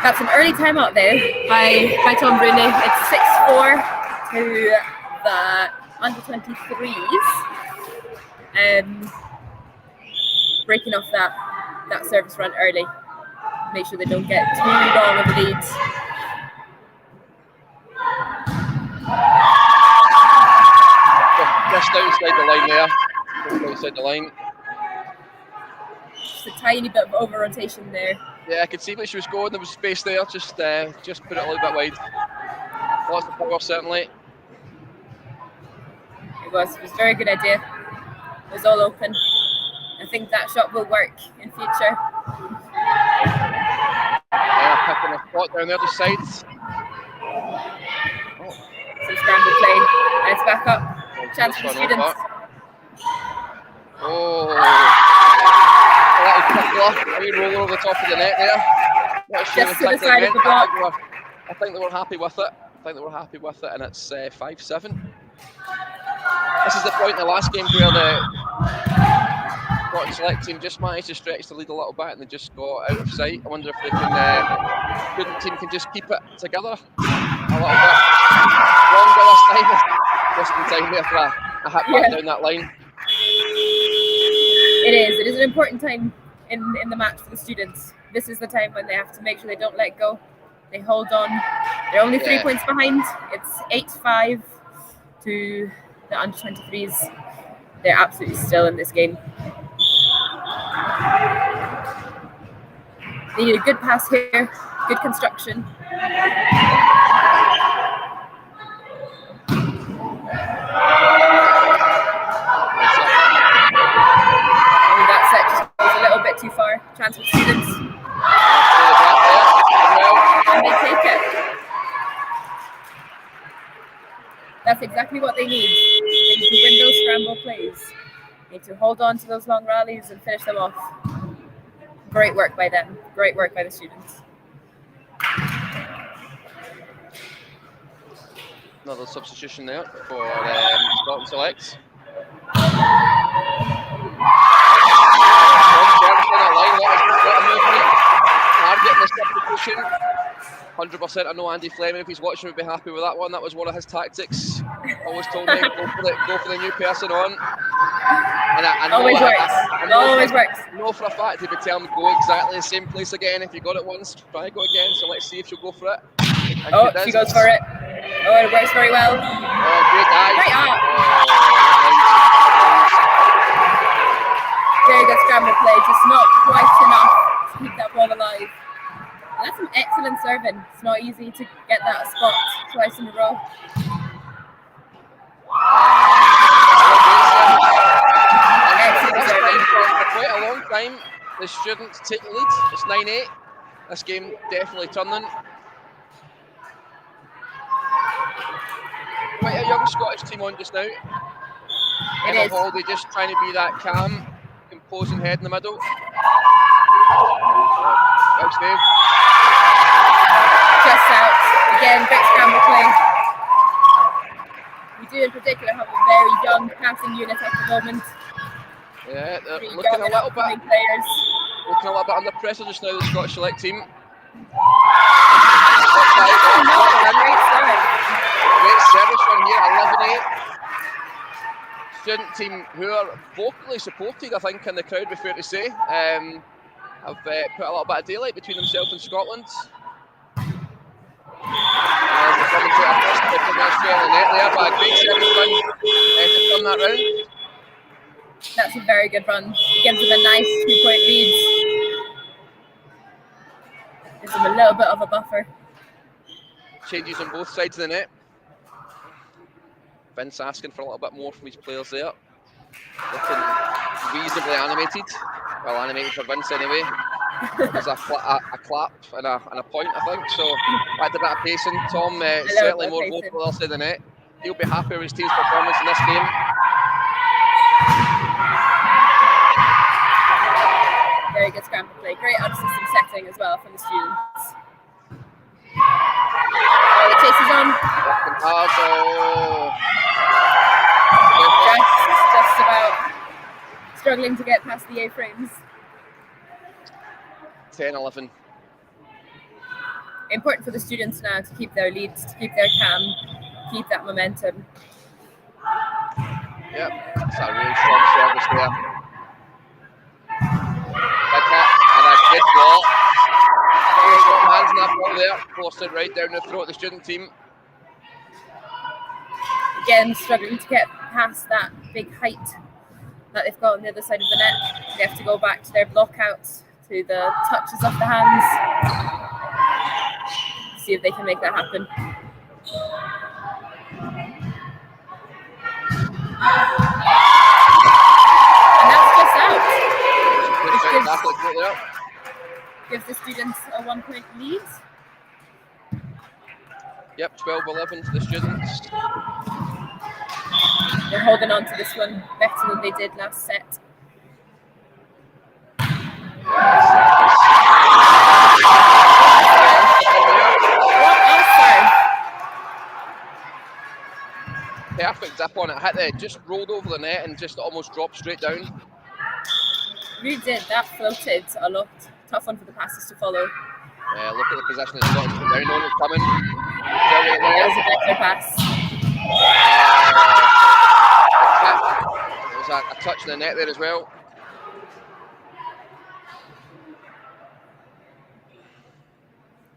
That's an early timeout there by Tom Bruni. It's 6-4 to the under-23s. Breaking off that service run early. Make sure they don't get too long of a lead. Just outside the line there. Just outside the line. Just a tiny bit of over-rotation there. Yeah, I could see where she was going. There was space there. Just put it a little bit wide. Lots of power, certainly. It was a very good idea. It was all open. I think that shot will work in future. Yeah, picking a spot down the other side. Some scramble play. And it's back up. Chance for the students. Oh. A little tickler. Wee roller over the top of the net there. Just to the side of the block. I think they were happy with it. And it's 5-7. This is the point in the last game where the Scotland Select team just managed to stretch the lead a little bit and they just got out of sight. I wonder if they can, student team can just keep it together a little bit longer this time. Just in time there for a hit back down that line. It is an important time in the match for the students. This is the time when they have to make sure they don't let go. They hold on. They're only 3 points behind. It's 8-5 to the under-23s. They're absolutely still in this game. They need a good pass here, good construction. That set just goes a little bit too far. Chance for students. And they take it. That's exactly what they need. They need to win those scramble plays. They need to hold on to those long rallies and finish them off. Great work by them. Great work by the students. Another substitution there for Scotland Select. Target in the substitution. 100%. I know Andy Fleming, if he's watching, would be happy with that one. That was one of his tactics. Always told me go for the new person on. And I know always works. Always works. I know for a fact he'd be telling me go exactly the same place again. If you got it once, try go again. So let's see if she'll go for it. And she goes for it. Oh, it works very well. Oh, great eye. Great eye. Very good scramble play, just not quite enough to keep that ball alive. And that's some excellent serving. It's not easy to get that spot twice in a row. Excellent serving. For quite a long time, the students take the lead. It's 9-8. This game definitely turning. Quite a young Scottish team on just now. It is. Holiday just trying to be that calm, composing head in the middle. Well saved. Just out. Again, big scramble play. We do in particular have a very young passing unit at the moment. Yeah, they're looking a little bit under pressure just now, the Scottish Select team. Great service run here, 11-8. Student team who are vocally supported, I think, in the crowd, be fair to say. Have put a little bit of daylight between themselves and Scotland. There's the commentator first from the Australian net there, but a great service run to turn that round. That's a very good run. It gives them a nice 2-point lead. Gives them a little bit of a buffer. Changes on both sides of the net. Vince asking for a little bit more from his players there. Looking reasonably animated. Well, animated for Vince anyway. There's a clap and a point, I think. So, back to a bit of pacing. Tom certainly more vocal outside the net. He'll be happy with his team's performance in this game. Very good scramble play. Great out-of-system setting as well from the students. Oh, the Chases on. Hard, Just about struggling to get past the A-frames. 10-11. Important for the students now to keep their leads, to keep their calm, keep that momentum. Yep, it's a really strong service there. Big hit and a good block. Hands in that ball there, forced it right down the throat of the student team. Again, struggling to get past that big height that they've got on the other side of the net. They have to go back to their blockouts, to the touches of the hands. See if they can make that happen. And that's just out. Gives the students a 1-point lead. Yep, 12-11 for the students. They're holding on to this one better than they did last set. Perfect zip on it. Hit it, just rolled over the net and just almost dropped straight down. Really did. That floated a lot. Tough one for the passes to follow. Look at the position it's got down on it coming. That was a better pass. There was a touch in the net there as well.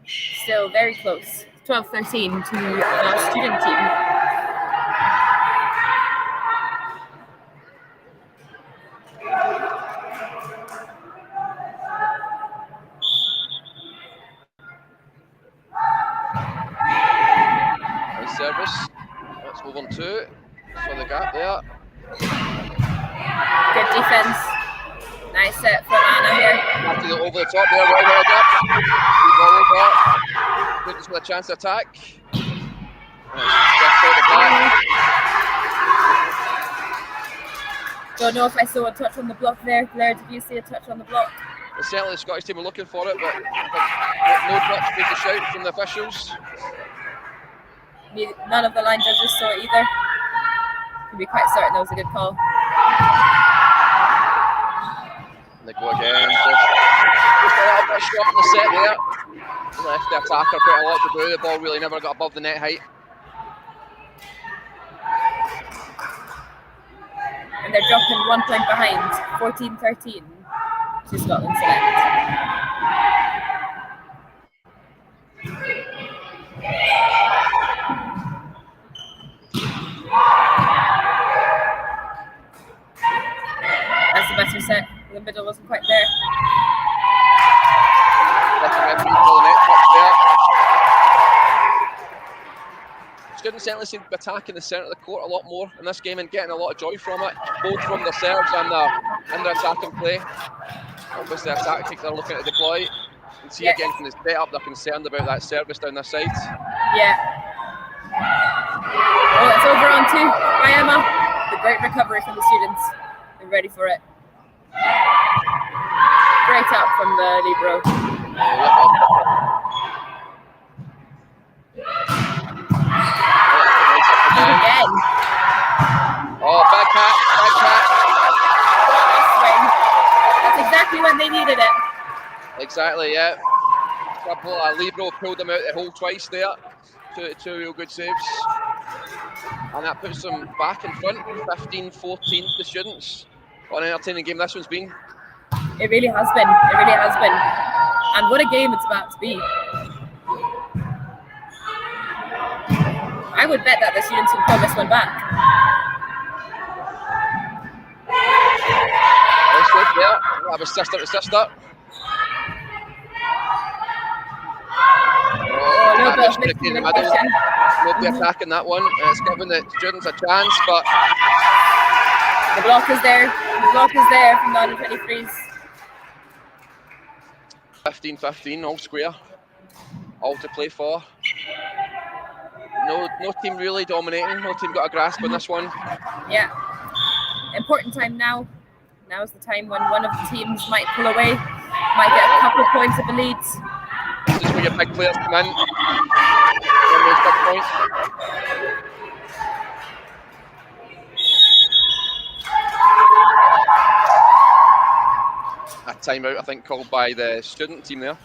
Still very close. 12-13 to the student team. Nice service. Let's move on to it. Saw the gap there. Good defense. Nice set from Anna here. Over the top there, well head up. Good ball over. Goodness with a chance to attack. Just out the back. Don't know if I saw a touch on the block there. Blair, did you see a touch on the block? Well, certainly the Scottish team were looking for it, but I think no touch was the shout from the officials. None of the line judges saw it either. Can be quite certain that was a good call. And they go again. Just a little bit short in the set there. Left the attacker quite a lot to do. The ball really never got above the net height. And they're dropping 1 point behind, 14-13 to Scotland Select. That's a better set. The middle wasn't quite there. Students certainly seem to be attacking the centre of the court a lot more in this game and getting a lot of joy from it, both from their serves and their attacking play. Obviously a tactic they're looking to deploy. You can see again from the setup they're concerned about that service down this side. Yeah. Oh, it's over on two by Emma. The great recovery from the students. They're ready for it. Great up from the libero. Again. Oh, back hat. That's exactly when they needed it. Exactly, yeah. Libero pulled them out the hole twice there. Two real good saves. And that puts them back in front, 15-14 the students. What an entertaining game this one's been. It really has been. It really has been. And what a game it's about to be. I would bet that the students can pull this one back. Nice good, yeah. That was sister to sister. A little bit of miscommunication. Nobody attacking that one. It's giving the students a chance, but the block is there. The block is there from the under-23s. 15-15, all square. All to play for. No team really dominating. No team got a grasp on this one. Yeah. Important time now. Now's the time when one of the teams might pull away, might get a couple of points of the lead. This is where your big players come in. point. A timeout, I think, called by the student team there.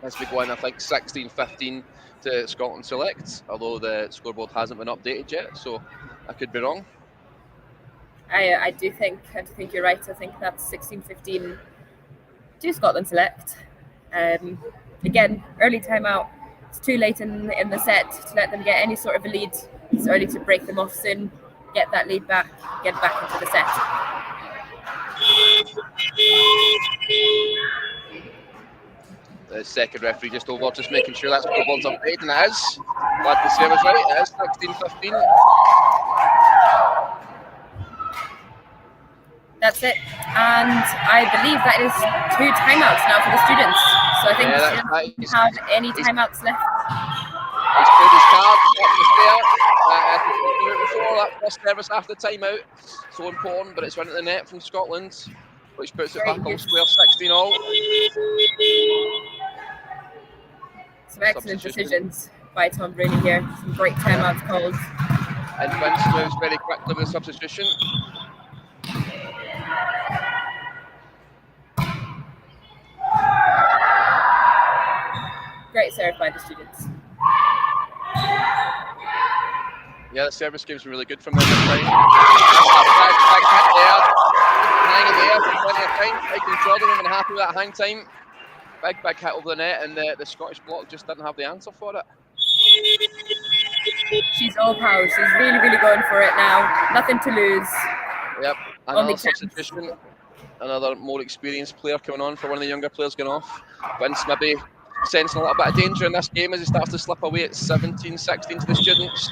As we go in, I think 16-15 to Scotland Select, although the scoreboard hasn't been updated yet, so I could be wrong. I do think you're right. I think that's 16-15 to Scotland Select. Again, early timeout. It's too late in the set to let them get any sort of a lead. It's early to break them off soon, get that lead back, get back into the set. The second referee just over, just making sure that scoreboard's updated, and it is. Glad to say I was right, it is 16-15. That's it, and I believe that is 2 timeouts now for the students. So I think the students don't have any timeouts left. He's played his card, as we talked about before, that first service after timeout, so important, but it's went at the net from Scotland, which puts it back on square 16-all. Some excellent decisions by Tom Bruni here. Some great timeouts called. And Vince moves very quickly with the substitution. Great serve by the students. Yeah, the service game's been really good from them this time. Big hit there. Hanging there for plenty of time. High control, they're even happy with that hang time. Big hit over the net, and the Scottish block just didn't have the answer for it. She's all power. She's really, really going for it now. Nothing to lose. Yep, another substitution. Another more experienced player coming on for one of the younger players going off. Vince maybe sensing a little bit of danger in this game as he starts to slip away at 17-16 to the students.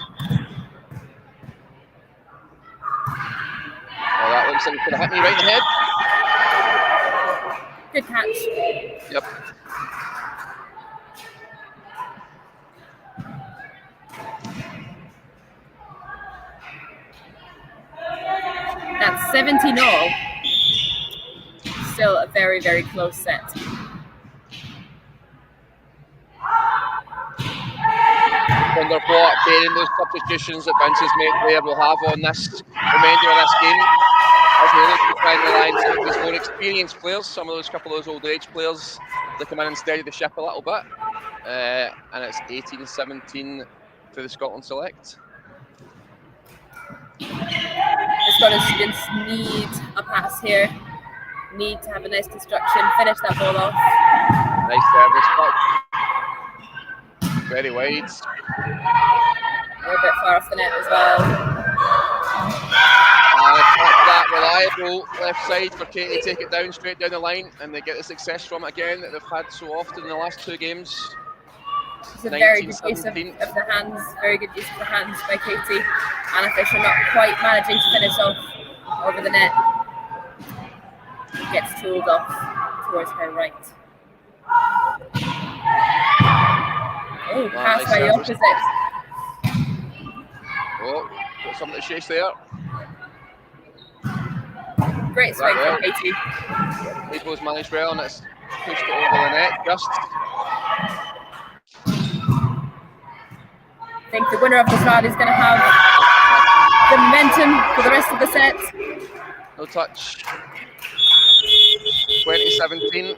Oh, that looks like he could have hit me right in the head. Good catch. Yep. That's 17-all. Still a very, very close set. Wonder what bearing those substitutions that Vince has made there will have on this remainder of this game. As we look to try and rely on some of these more experienced players, some of those couple of those older age players that come in and steady the ship a little bit. And it's 18-17 to the Scotland Select. The Scottish students need a pass here. Need to have a nice construction, finish that ball off. Nice service, very wide. A little bit far off the net as well. That reliable left side for Katie to take it down, straight down the line, and they get the success from it again that they've had so often in the last 2 games. It's a very good use of the hands, very good use of the hands by Katie. Anna Fisher not quite managing to finish off over the net. Gets tooled off towards her right. Oh, pass by the opposite. Oh, got something to chase there. Great swing from Katie. April's managed well, and it's pushed it over the net just. I think the winner of this round is going to have the momentum for the rest of the set. No touch. 20-17.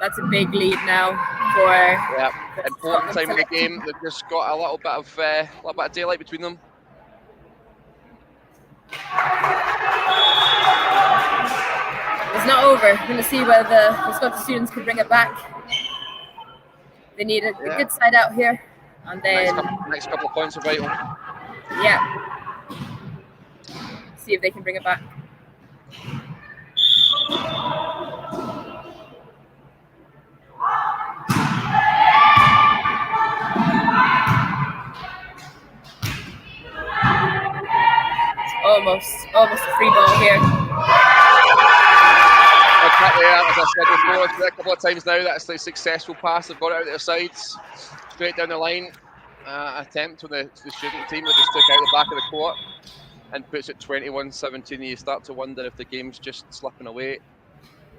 That's a big lead now for. Yeah, important time in the game. They've just got a little bit of daylight between them. It's not over. We're going to see whether the Scottish students can bring it back. They need a good side out here, and then next couple of points are vital. Yeah. See if they can bring it back. It's almost a free ball here. As I said before, it's been a couple of times now that's the successful pass. They've got it out their sides, straight down the line. Attempt from the student team that just took out the back of the court and puts it 21-17. You start to wonder if the game's just slipping away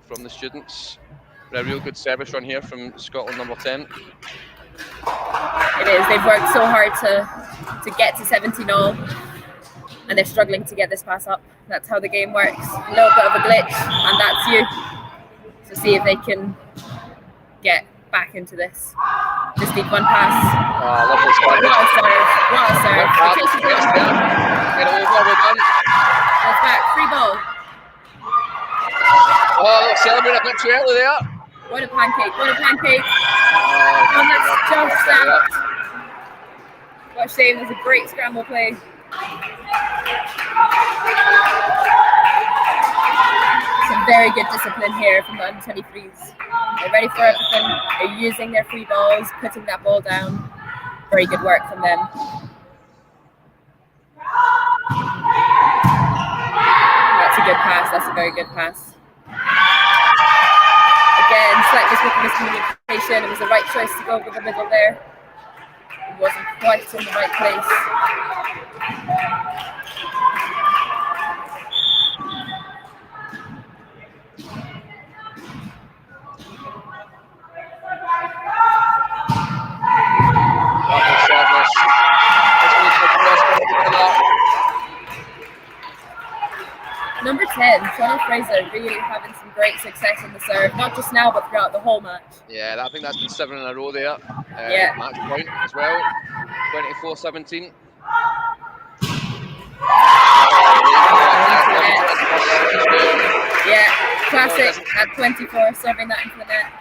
from the students. But a real good service run here from Scotland number 10. It is. They've worked so hard to get to 17-0, and they're struggling to get this pass up. That's how the game works. A little bit of a glitch, and that's you. So see if they can get back into this. Just need one pass. Lovely start. What a serve. What a serve. Get it over, we're done. That's back. Free ball. Oh, celebrating a bit too early there. What a pancake. What a pancake. And that's just out. What a shame. It was a great scramble play. Some very good discipline here from the under-23s. They're ready for everything. They're using their free balls, putting that ball down. Very good work from them. That's a good pass. That's a very good pass. Again, slight miscommunication. It was the right choice to go over the middle there. It wasn't quite in the right place. Number 10, Sean Fraser, really having some great success in the serve, not just now, but throughout the whole match. Yeah, I think that's been 7 in a row there. Yeah. Match point as well. 24-17. Yeah, classic at 24, serving that into the net.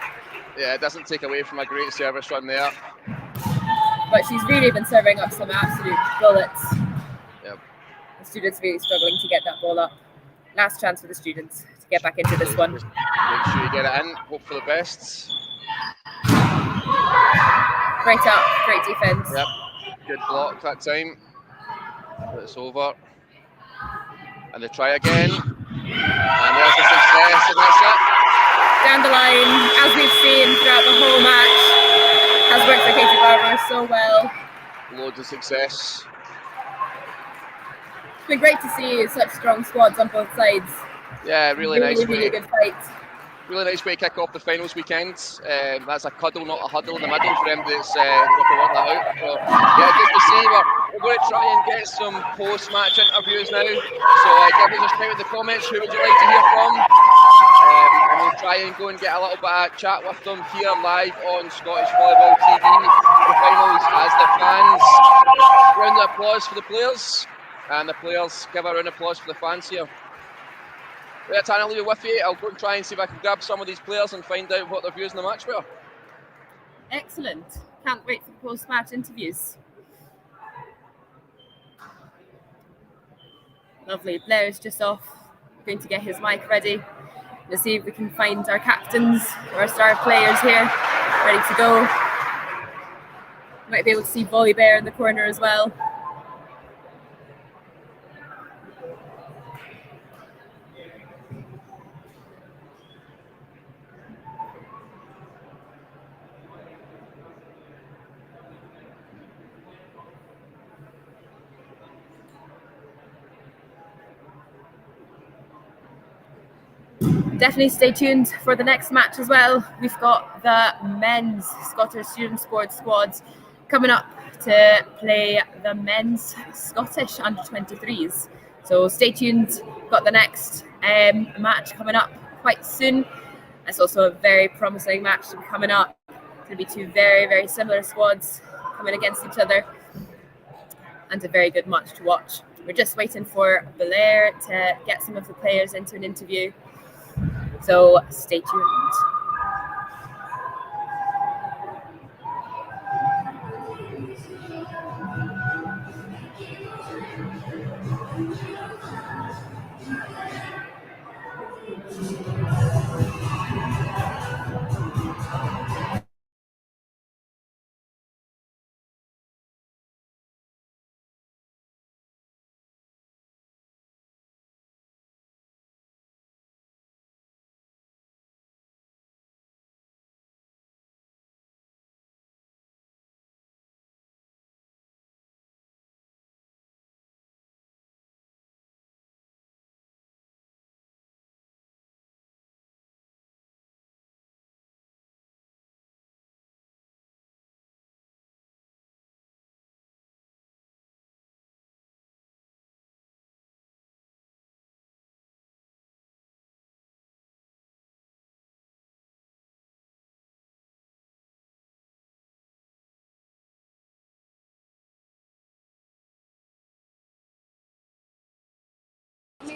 Yeah, it doesn't take away from a great service run there. But she's really been serving up some absolute bullets. Yep. The students really struggling to get that ball up. Last chance for the students to get back into this one. Just make sure you get it in, hope for the best. Great up, great defense. Yep, good block that time. But it's over. And they try again. And there's the success, and that's it. Down the line, as we've seen throughout the whole match, has worked for Katie Barber so well. Loads of success. It's been great to see such strong squads on both sides. Yeah, really nice way. Really good fight. Really nice way to kick off the finals weekend. That's a cuddle, not a huddle in the middle for them that's got to work that out. So, yeah, good to see. We're going to try and get some post-match interviews now. So give us a shout in the comments. Who would you like to hear from? And we'll try and go and get a little bit of chat with them here live on Scottish Volleyball TV for the finals as the fans round the applause for the players and the players give a round of applause for the fans here. Right, I'll leave it with you. I'll go and try and see if I can grab some of these players and find out what their views in the match were. Excellent. Can't wait for the post-match interviews. Lovely. Blair's just off, going to get his mic ready. Let's see if we can find our captains or our star players here, ready to go. Might be able to see Volley Bear in the corner as well. Definitely stay tuned for the next match as well. We've got the men's Scottish Student Sports squad coming up to play the men's Scottish under-23s. So stay tuned. Got the next match coming up quite soon. It's also a very promising match to be coming up. It's going to be two very, very similar squads coming against each other, and a very good match to watch. We're just waiting for Blair to get some of the players into an interview. So stay tuned.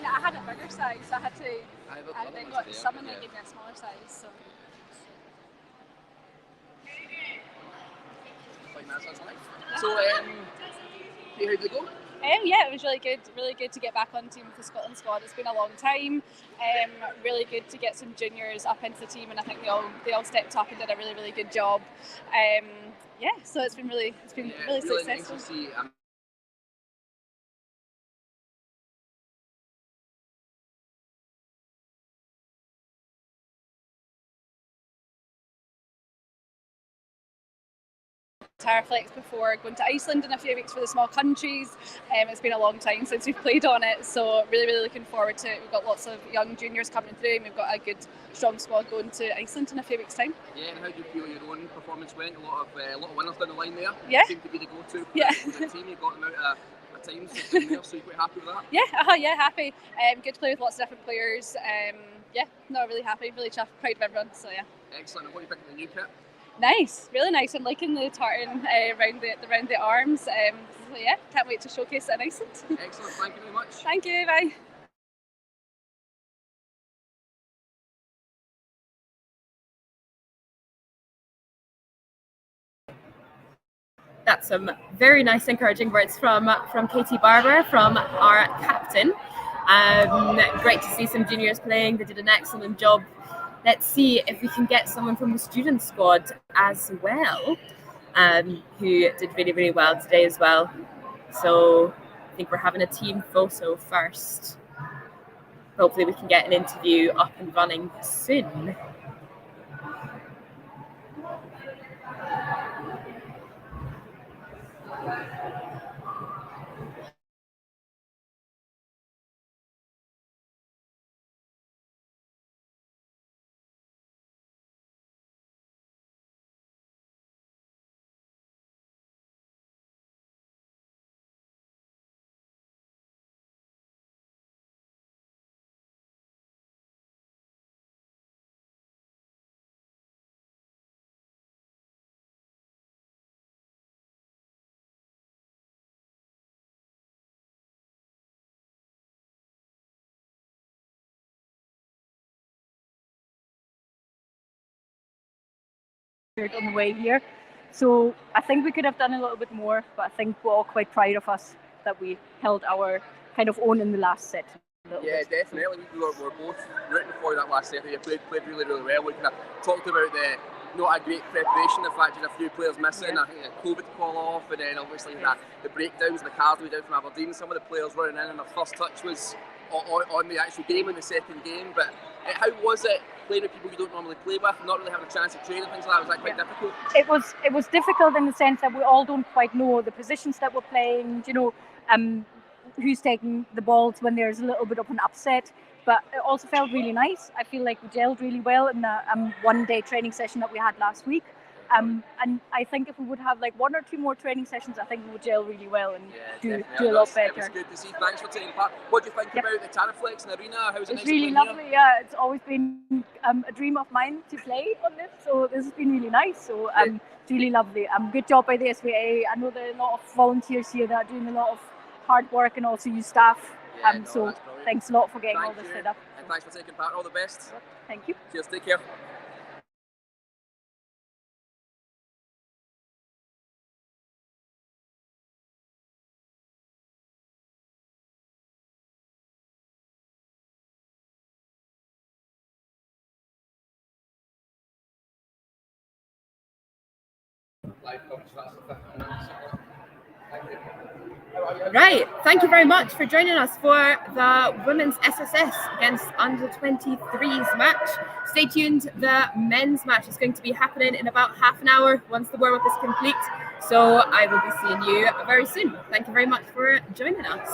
I had a bigger size, so I had to. I then got some and they gave me a smaller size. So. So, how did it go? Yeah, it was really good. Really good to get back on team with the Scotland squad. It's been a long time. Really good to get some juniors up into the team, and I think they all stepped up and did a really, really good job. So it's been really successful. Nice to see. Flex before going to Iceland in a few weeks for the small countries. It's been a long time since we've played on it, so really, really looking forward to it. We've got lots of young juniors coming through, and we've got a good, strong squad going to Iceland in a few weeks' time. Yeah, and how do you feel your own performance went? A lot of winners down the line there. Yeah. Seemed to be the go-to for the team. You got them out at times in there, so you're quite happy with that? Yeah, happy. Good to play with lots of different players. Really happy, really proud of everyone. So yeah. Excellent. And what are you thinking of the new kit? Nice, really nice. I'm liking the tartan around the arms. Can't wait to showcase it in Iceland. Excellent, thank you very much. Thank you, bye. That's some very nice, encouraging words from Katie Barber, from our captain. Great to see some juniors playing. They did an excellent job. Let's see if we can get someone from the student squad as well, who did really, really well today as well. So I think we're having a team photo first. Hopefully we can get an interview up and running soon. On the way here, so I think we could have done a little bit more, but I think we're all quite proud of us that we held our kind of own in the last set. Yeah, definitely. We were both rooting for that last set. You played really, really well. We kind of talked about the not a great preparation, the fact you had a few players missing, I think a COVID call off, and then obviously the breakdowns, the cars we down from Aberdeen. Some of the players running in, and their first touch was on the actual game, in the second game. But how was it playing with people you don't normally play with, not really having a chance to train and things like that? Was that quite difficult? It was difficult in the sense that we all don't quite know the positions that we're playing, who's taking the balls when there's a little bit of an upset. But it also felt really nice. I feel like we gelled really well in the one-day training session that we had last week. And I think if we would have like one or two more training sessions, I think we would gel really well and do a lot better. It was good to see. Thanks for taking part. What do you think about the Taraflex in the arena? How's it? It's really lovely. Yeah, it's always been a dream of mine to play on this, so this has been really nice. So it's really lovely. Good job by the SVA. I know there are a lot of volunteers here that are doing a lot of hard work, and also you staff. So thanks a lot for getting all this set up. And thanks for taking part. All the best. Thank you. Cheers. Take care. Right, thank you very much for joining us for the women's SSS against under-23s match. Stay tuned, the men's match is going to be happening in about half an hour once the warm-up is complete. So I will be seeing you very soon. Thank you very much for joining us.